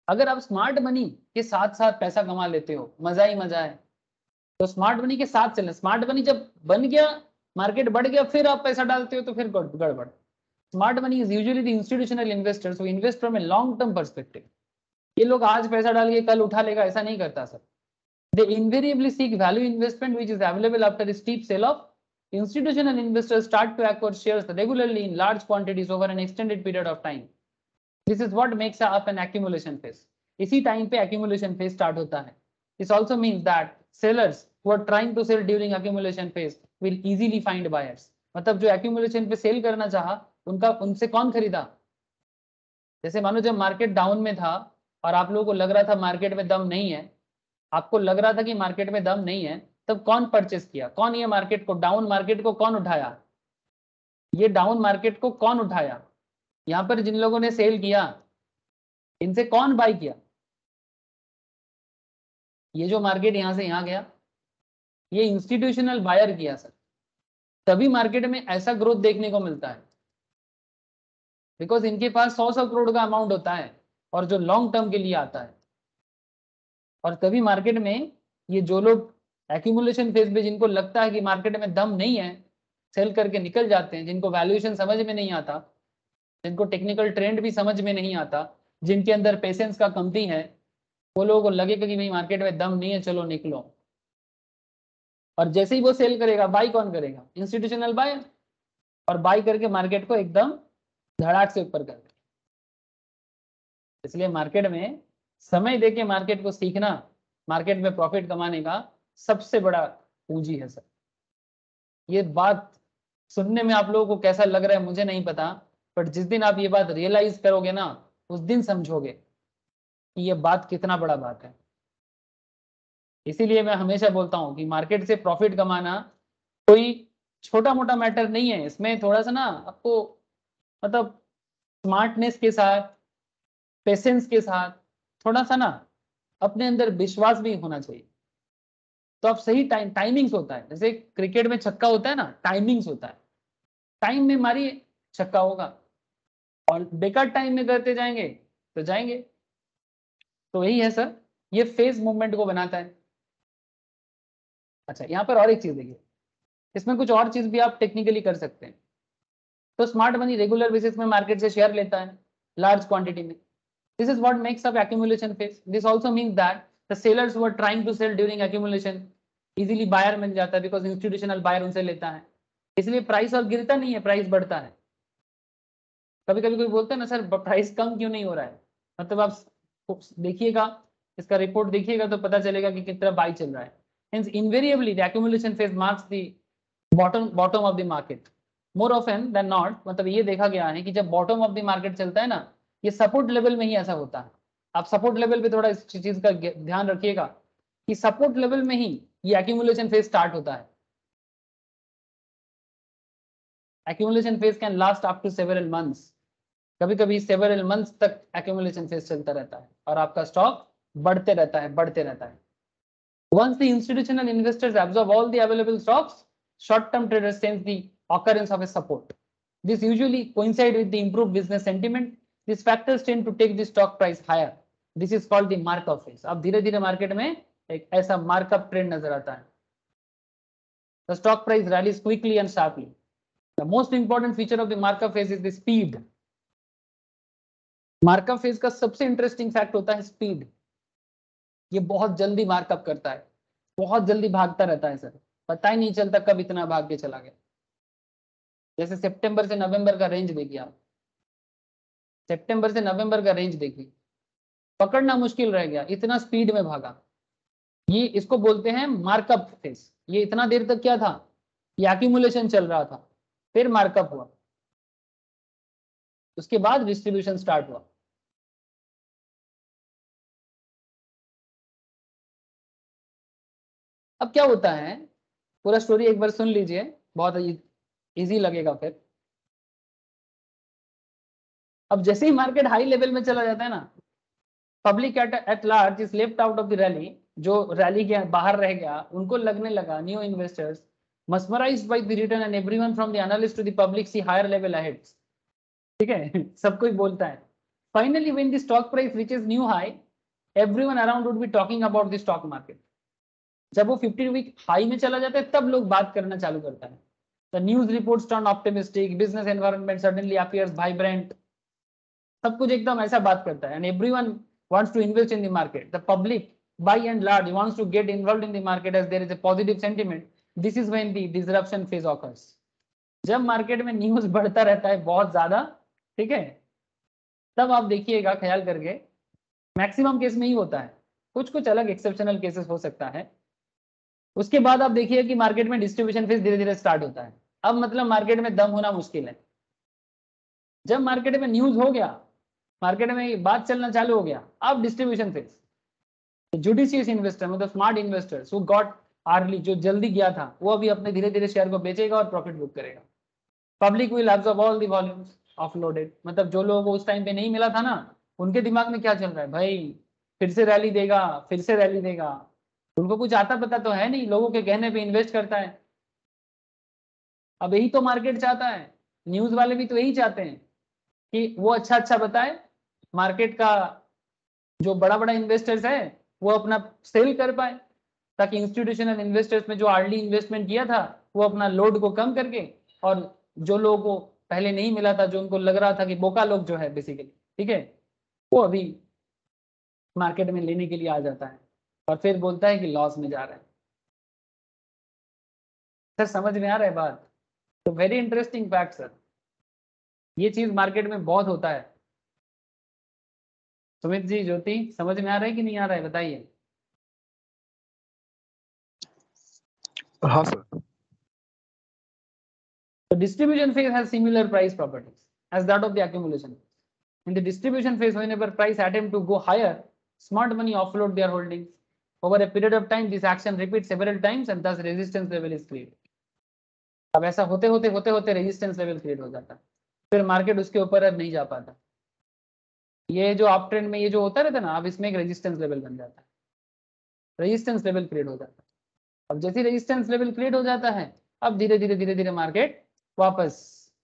अगर आप स्मार्ट मनी के साथ साथ पैसा कमा लेते हो, मजा ही मजा है। तो स्मार्ट मनी के साथ चलें, स्मार्ट मनी जब बन गया, मार्केट बढ़ गया, फिर आप पैसा डालते हो तो फिर गड़बड़। Smart money is usually the institutional investors who invest from a long term perspective. ये लोग आज पैसा डाल के कल उठा लेगा, ऐसा नहीं करता sir. They invariably seek value investment which is available after a steep sell-off. Institutional investors start to acquire shares regularly in large quantities over an extended period of time. This is what makes up an accumulation phase. इसी time पे accumulation phase start होता है. This also means that sellers who are trying to sell during accumulation phase will easily find buyers. मतलब जो accumulation पे cell करना चाहा, उनसे कौन खरीदा? जैसे मानो जब मार्केट डाउन में था और आप लोगों को लग रहा था मार्केट में दम नहीं है, आपको लग रहा था कि मार्केट में दम नहीं है, तब कौन परचेस किया? कौन ये मार्केट को, डाउन मार्केट को कौन उठाया? ये डाउन मार्केट को कौन उठाया? यहां पर जिन लोगों ने सेल किया, इनसे कौन बाई किया? ये जो मार्केट यहां से यहां गया, ये इंस्टीट्यूशनल बायर किया सर। तभी मार्केट में ऐसा ग्रोथ देखने को मिलता है, बिकॉज इनके पास 100 करोड़ का अमाउंट होता है और जो लॉन्ग टर्म के लिए आता है। और तभी मार्केट में ये जो लोग एक्यूमुलेशन फेज पे, जिनको लगता है कि मार्केट में दम नहीं है, सेल करके निकल जाते हैं। जिनको वैल्यूएशन समझ में नहीं आता, जिनको टेक्निकल ट्रेंड भी समझ में नहीं आता, जिनके अंदर पेशेंस का कमती है, वो लोगों को लगेगा कि भाई मार्केट में दम नहीं है, चलो निकलो। और जैसे ही वो सेल करेगा, बाई कौन करेगा? Institutional buyer. और बाई करके मार्केट को एकदम धड़ाक से ऊपर कर देगा। इसलिए मार्केट में समय देके मार्केट को सीखना, मार्केट में प्रॉफिट कमाने का सबसे बड़ा पूंजी है सर। ये बात सुनने में आप लोगों को कैसा लग रहा है मुझे नहीं पता, बट जिस दिन आप ये बात रियलाइज करोगे ना, उस दिन समझोगे कि ये बात कितना बड़ा बात है। इसीलिए मैं हमेशा बोलता हूं कि मार्केट से प्रॉफिट कमाना कोई छोटा मोटा मैटर नहीं है। इसमें थोड़ा सा ना आपको मतलब स्मार्टनेस के साथ, पेशेंस के साथ, थोड़ा सा ना अपने अंदर विश्वास भी होना चाहिए। तो आप सही टाइमिंग्स होता है, जैसे क्रिकेट में छक्का होता है ना, टाइमिंग्स होता है। टाइम में मारिए, छक्का होगा। और बेकार टाइम में करते जाएंगे तो जाएंगे। तो यही है सर, ये फेज मूवमेंट को बनाता है। अच्छा, यहाँ पर और एक चीज देखिए, इसमें कुछ और चीज भी आप टेक्निकली कर सकते हैं। तो स्मार्ट मनी रेगुलर बेसिस में मार्केट से शेयर लेता है लार्ज क्वांटिटी में। This is what makes up accumulation phase. This also means that the sellers who are trying to sell during accumulation easily buyer मिल जाता है, बिकॉज इंस्टीट्यूशनल बायर उनसे लेता है। इसलिए प्राइस और गिरता नहीं है, प्राइस बढ़ता है। कभी कभी कोई बोलता है ना सर प्राइस कम क्यों नहीं हो रहा है, मतलब आप देखिएगा, इसका रिपोर्ट देखिएगा तो पता चलेगा कि कितना बाई चल रहा है। Hence invariably the accumulation phase marks the bottom of the market. More often than not, मतलब ये देखा गया है कि जब बॉटम ऑफ द मार्केट चलता है ना, ये सपोर्ट लेवल में ही ऐसा होता है। आप सपोर्ट लेवल पे थोड़ा इस चीज का ध्यान रखिएगा कि सपोर्ट लेवल में ही ये एक्यूमुलेशन फेज स्टार्ट होता है। Accumulation phase can last up to several months. कभी कभी सेवरल मंथ्स तक एक्यूमुलेशन फेज चलता रहता है और आपका स्टॉक बढ़ते रहता है, बढ़ते रहता है। Once the institutional investors absorb all the available stocks, short-term traders sense the occurrence of a support. This usually coincides with the improved business sentiment. These factors tend to take the stock price higher. This is called the markup phase. अब धीरे धीरे market में एक ऐसा markup trend नजर आता है. The stock price rallies quickly and sharply. The most important feature of the markup phase is the speed. Markup phase का सबसे इंटरेस्टिंग फैक्ट होता है स्पीड. ये बहुत जल्दी मार्कअप करता है, बहुत जल्दी भागता रहता है सर, पता ही नहीं चलता कब इतना भाग के चला गया. जैसे सितंबर से नवंबर का रेंज देखिए आप, सितंबर से नवंबर का रेंज देखिए, पकड़ना मुश्किल रह गया, इतना स्पीड में भागा. ये इसको बोलते हैं मार्कअप फेज. ये इतना देर तक क्या था, ये एक्यूमुलेशन चल रहा था, फिर मार्कअप हुआ, उसके बाद डिस्ट्रीब्यूशन स्टार्ट हुआ. अब क्या होता है, पूरा स्टोरी एक बार सुन लीजिए, बहुत इजी लगेगा फिर. अब जैसे ही मार्केट हाई लेवल में चला जाता है ना, public at large is left out of the rally. जो रैली के बाहर रह गया, उनको लगने लगा, new investors mesmerized by the return and everyone from the analyst to the public see higher level ahead. ठीक है, सब कोई बोलता है. Finally, when the stock price reaches new high, everyone around would be talking about the stock market. जब वो 50-week high में चला जाता है, तब लोग बात करना चालू करता है. The news reports turn optimistic, business environment suddenly appears vibrant. सब कुछ एकदम ऐसा बात करता है, and everyone wants to invest in the market. The public, by and large, wants to get involved in the market as there is a positive sentiment. This is when the disruption phase occurs. जब market में news बढ़ता रहता है बहुत ज्यादा, ठीक है, तब आप देखिएगा ख्याल करके, मैक्सिमम केस में ही होता है, कुछ कुछ अलग एक्सेप्शनल केसेस हो सकता है. उसके बाद आप देखिए कि मार्केट में डिस्ट्रीब्यूशन फेज धीरे धीरे स्टार्ट होता है. अब मतलब मार्केट में दम होना मुश्किल है. जब मार्केट में न्यूज हो गया, मार्केट में बात चलना चालू हो गया, अब डिस्ट्रीब्यूशन फेज. जुडिशियस इन्वेस्टर मतलब smart investors who got early, जो जल्दी गया था, वो अभी अपने धीरे धीरे शेयर को बेचेगा और प्रॉफिट बुक करेगा. Public will absorb all the volumes offloaded. मतलब जो लोगों को उस टाइम पे नहीं मिला था ना, उनके दिमाग में क्या चल रहा है, भाई फिर से रैली देगा, फिर से रैली देगा. उनको कुछ आता पता तो है नहीं, लोगों के कहने पे इन्वेस्ट करता है. अब यही तो मार्केट चाहता है, न्यूज वाले भी तो यही चाहते हैं कि वो अच्छा अच्छा बताए, मार्केट का जो बड़ा बड़ा इन्वेस्टर्स है वो अपना सेल कर पाए, ताकि इंस्टीट्यूशनल इन्वेस्टर्स में जो अर्ली इन्वेस्टमेंट किया था वो अपना लोड को कम करके, और जो लोगों को पहले नहीं मिला था, जो उनको लग रहा था कि बोका लोग जो है बेसिकली, ठीक है, वो अभी मार्केट में लेने के लिए आ जाता है और फिर बोलता है कि लॉस में जा रहा है. सर समझ में आ रहा है बात? तो वेरी इंटरेस्टिंग फैक्ट सर, ये चीज मार्केट में बहुत होता है. सुमित जी, ज्योति, समझ में आ रहा है कि नहीं आ रहा है, बताइए. हाँ sir. The distribution phase has similar price properties as that of the accumulation phase. In the distribution phase, whenever price attempt to go higher, smart money offload their holdings. Over a period of time, this action repeats several times and thus resistance level is created. अब ऐसा होते होते resistance level create हो जाता है, फिर market उसके ऊपर अब नहीं जा पाता. ये जो अप ट्रेंड में ये जो होता रहता है ना, अब इसमें एक रेजिस्टेंस लेवल बन जाता है, रेजिस्टेंस लेवल क्रिएट हो जाता है. अब जैसे रेजिस्टेंस लेवल क्रिएट हो जाता है, अब धीरे धीरे मार्केट वापस,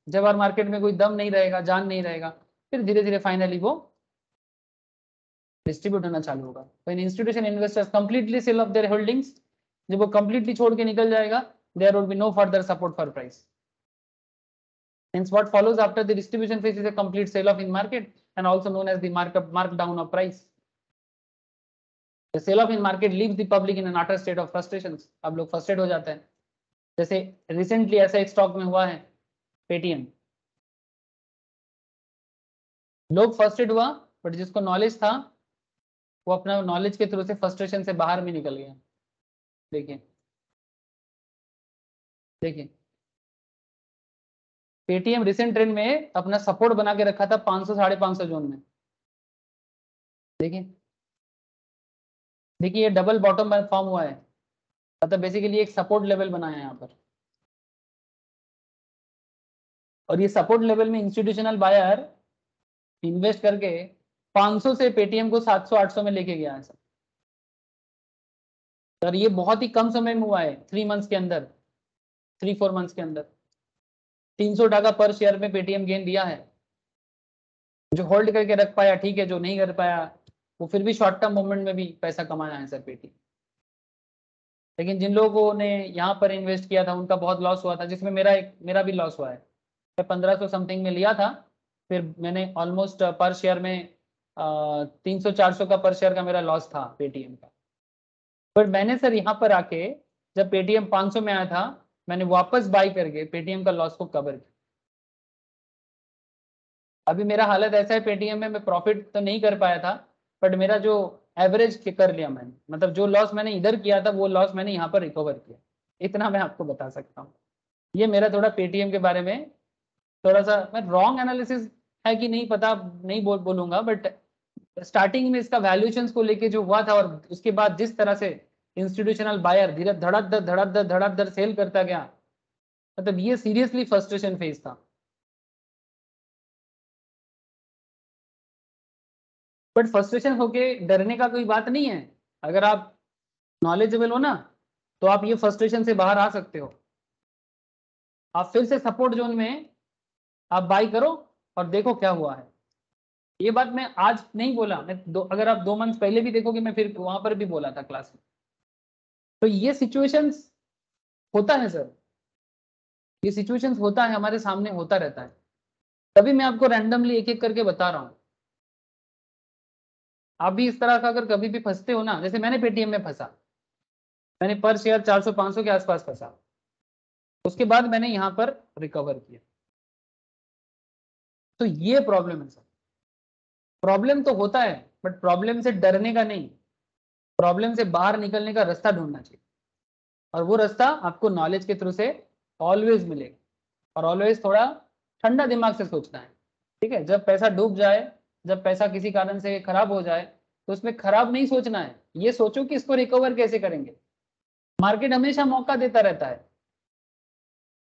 जब और मार्केट में कोई दम नहीं रहेगा, जान नहीं रहेगा, फिर धीरे धीरे फाइनली वो डिस्ट्रीब्यूट होना चालू होगा. When institution investors completely sell off their holdings, जब वो कंप्लीटली छोड़ के निकल जाएगा, there would be no further support for price. Hence what follows after the distribution phase is a complete sell off in market and also known as the markdown of price. The sell off in market leaves the public in an utter state of frustrations. अब लोग frustrate हो जाते हैं. जैसे recently ऐसा एक stock में हुआ है, पेटीएम. लोग फ्रस्ट्रेट हुआ, बट जिसको नॉलेज था वो अपना नॉलेज के थ्रू से फ्रस्ट्रेशन से बाहर में निकल गया. देखिए देखिए, पेटीएम रिसेंट ट्रेंड में अपना सपोर्ट बना के रखा था 500 550 जोन में. देखिए देखिए, ये डबल बॉटम फॉर्म हुआ है, मतलब बेसिकली एक सपोर्ट लेवल बना है यहाँ पर, और ये सपोर्ट लेवल में इंस्टीट्यूशनल बायर इन्वेस्ट करके 500 से पेटीएम को 700 800 में लेके गया है सर. सर ये बहुत ही कम समय में हुआ है, 3 मंथ्स के अंदर, 3-4 मंथ्स के अंदर 300 टका पर शेयर में पेटीएम गेन दिया है। जो होल्ड करके रख पाया ठीक है, जो नहीं कर पाया वो फिर भी शॉर्ट टर्म मोमेंट में भी पैसा कमाया है सर पेटीएम। लेकिन जिन लोगों ने यहाँ पर इन्वेस्ट किया था उनका बहुत लॉस हुआ था, जिसमें मेरा भी लॉस हुआ है। मैं 1500 समथिंग में लिया था, फिर मैंने ऑलमोस्ट पर शेयर में 300-400 का पर शेयर का मेरा लॉस था पेटीएम का। पर मैंने सर यहाँ पर आके जब पेटीएम 500 में आया था, मैंने वापस बाई करके पेटीएम का लॉस को कवर किया। अभी मेरा हालत ऐसा है पेटीएम में, मैं प्रॉफिट तो नहीं कर पाया था, बट मेरा जो एवरेज कर लिया मैंने, मतलब जो लॉस मैंने इधर किया था वो लॉस मैंने यहाँ पर रिकवर किया। इतना मैं आपको बता सकता हूँ। ये मेरा थोड़ा पेटीएम के बारे में थोड़ा सा, मैं रॉन्ग एनालिसिस है कि नहीं पता नहीं बोलूंगा, बट स्टार्टिंग में इसका वैल्यूएशंस को लेके जो हुआ था और उसके बाद जिस तरह से इंस्टीट्यूशनल बायर धीरे धड़ाधड़ सेल करता गया, मतलब ये सीरियसली फ्रस्ट्रेशन फेज था। बट फ्रस्ट्रेशन होके डरने का कोई बात नहीं है। अगर आप नॉलेजेबल हो ना तो आप ये फ्रस्ट्रेशन से बाहर आ सकते हो। आप फिर से सपोर्ट जोन में आप बाई करो और देखो क्या हुआ है। ये बात मैं आज नहीं बोला, अगर आप 2 मंथ पहले भी देखोगे मैं फिर वहां पर भी बोला था क्लास में। तो ये सिचुएशंस होता है सर, ये सिचुएशंस होता है, हमारे सामने होता रहता है। तभी मैं आपको रैंडमली एक एक करके बता रहा हूँ। आप भी इस तरह का अगर कभी भी फंसते हो ना, जैसे मैंने पेटीएम में फंसा, मैंने पर शेयर 400-500 के आसपास फंसा, उसके बाद मैंने यहाँ पर रिकवर किया। तो ये प्रॉब्लम है सर। प्रॉब्लम तो होता है बट प्रॉब्लम से डरने का नहीं, प्रॉब्लम से बाहर निकलने का रास्ता ढूंढना चाहिए। और वो रास्ता आपको नॉलेज के थ्रू से ऑलवेज मिलेगा। और ऑलवेज थोड़ा ठंडा दिमाग से सोचना है, ठीक है। जब पैसा डूब जाए, जब पैसा किसी कारण से खराब हो जाए, तो उसमें खराब नहीं सोचना है, ये सोचो कि इसको रिकवर कैसे करेंगे। मार्केट हमेशा मौका देता रहता है,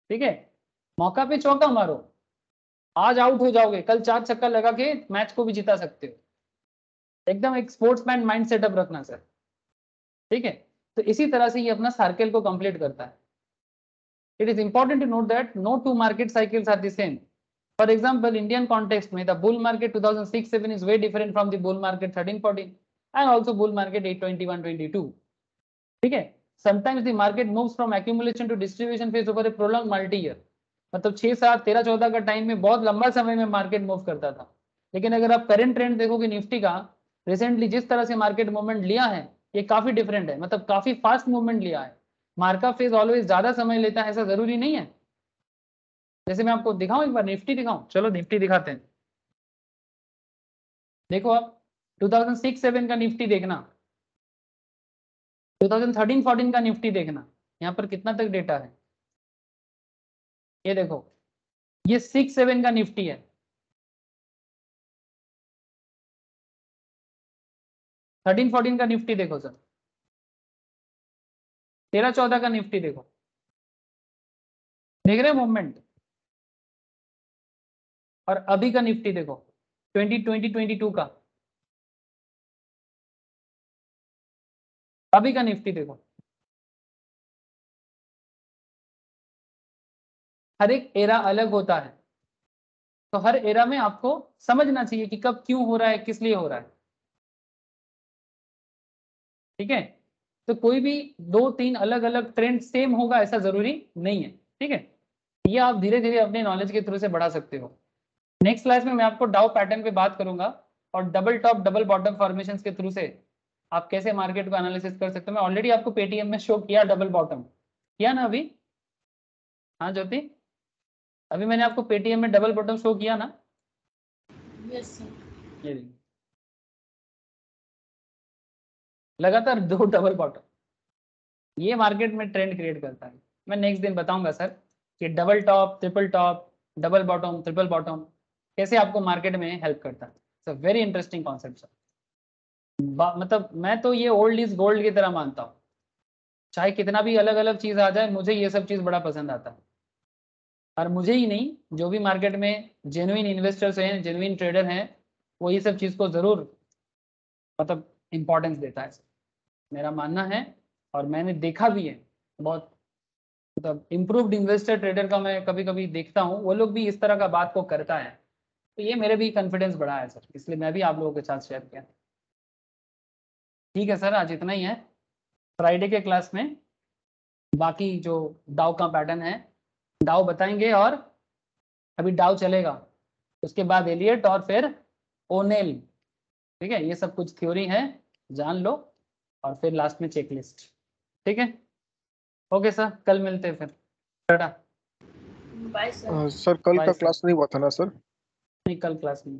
ठीक है। मौका पे चौका मारो, आज आउट हो जाओगे, कल 4 छक्का लगा के मैच को भी जिता सकते हो। एकदम एक स्पोर्ट्समैन माइंड सेटअप रखना सर, ठीक है। तो इसी तरह से ये अपना सर्कल को कंप्लीट करता है। It is important to note that no 2 market cycles are the same. For example Indian context में the bull market 2006-07 is very different from the bull market 13-14 and also bull market 8-21-22, ठीक है। Sometimes the market moves from accumulation to distribution phase over a prolong multi year. मतलब 6-7 13-14 का time में बहुत लंबा समय में मार्केट मूव करता था। लेकिन अगर आप करंट ट्रेंड देखोगे निफ्टी का, रिसेंटली जिस तरह से मार्केट मूवमेंट लिया है ये काफी डिफरेंट है, मतलब काफी फास्ट मूवमेंट लिया है। मार्का फेज ऑलवेज ज्यादा समय लेता है ऐसा जरूरी नहीं है। जैसे मैं आपको दिखाऊं, एक बार निफ्टी दिखाऊं, चलो निफ्टी दिखाते हैं। देखो आप 2006-07 का निफ्टी देखना, 2013-14 का निफ्टी देखना, यहाँ पर कितना तक डेटा है ये देखो। ये 6-7 का निफ्टी है, 13-14 का निफ्टी देखो सर, 13-14 का निफ्टी देखो, देख रहे हैं मूवमेंट। और अभी का निफ्टी देखो 2020-22 का, अभी का निफ्टी देखो। हर एक एरा अलग होता है, तो हर एरा में आपको समझना चाहिए कि कब क्यों हो रहा है, किस लिए हो रहा है, ठीक है। तो कोई भी 2-3 अलग अलग ट्रेंड सेम होगा ऐसा जरूरी नहीं है, ठीक है। ये आप धीरे धीरे अपने नॉलेज के थ्रू से बढ़ा सकते हो। नेक्स्ट क्लास में मैं आपको डाउ पैटर्न पे बात करूंगा और double top double bottom formations के थ्रू से आप कैसे मार्केट को एनालिसिस कर सकते हो। मैं ऑलरेडी आपको पेटीएम में शो किया डबल बॉटम, किया ना अभी? हाँ ज्योति, अभी मैंने आपको पेटीएम में डबल बॉटम शो किया ना? Yes sir. ये लगातार 2 डबल बॉटम, ये मार्केट में ट्रेंड क्रिएट करता है। मैं नेक्स्ट दिन बताऊंगा सर कि double top, triple top, double bottom, triple bottom कैसे आपको मार्केट में हेल्प करता है। It's a very interesting concept sir. मतलब मैं तो ये ओल्ड इज गोल्ड की तरह मानता हूँ। चाहे कितना भी अलग अलग चीज आ जाए, मुझे ये सब चीज बड़ा पसंद आता है। और मुझे ही नहीं, जो भी मार्केट में जेन्युइन इन्वेस्टर्स हैं, जेन्युइन ट्रेडर हैं, वो ये सब चीज को जरूर मतलब इंपॉर्टेंस देता है, मेरा मानना है। और मैंने देखा भी है बहुत, मतलब इम्प्रूव्ड इन्वेस्टर ट्रेडर का मैं कभी कभी देखता हूँ, वो लोग भी इस तरह का बात को करता है, तो ये मेरे भी कॉन्फिडेंस बढ़ा है सर, इसलिए मैं भी आप लोगों के साथ शेयर किया। ठीक है सर, आज इतना ही है। फ्राइडे के क्लास में बाकी जो डाउ का पैटर्न है, डाउ बताएंगे, और अभी डाउ चलेगा, उसके बाद एलियट और फिर ओनेल। ठीक है, ये सब कुछ थ्योरी है, जान लो, और फिर लास्ट में चेकलिस्ट। ठीक है, ओके सर, कल मिलते हैं फिर। टाटा। Bye sir. सर कल Bye, का sir. क्लास नहीं हुआ था ना सर? नहीं, कल क्लास नहीं।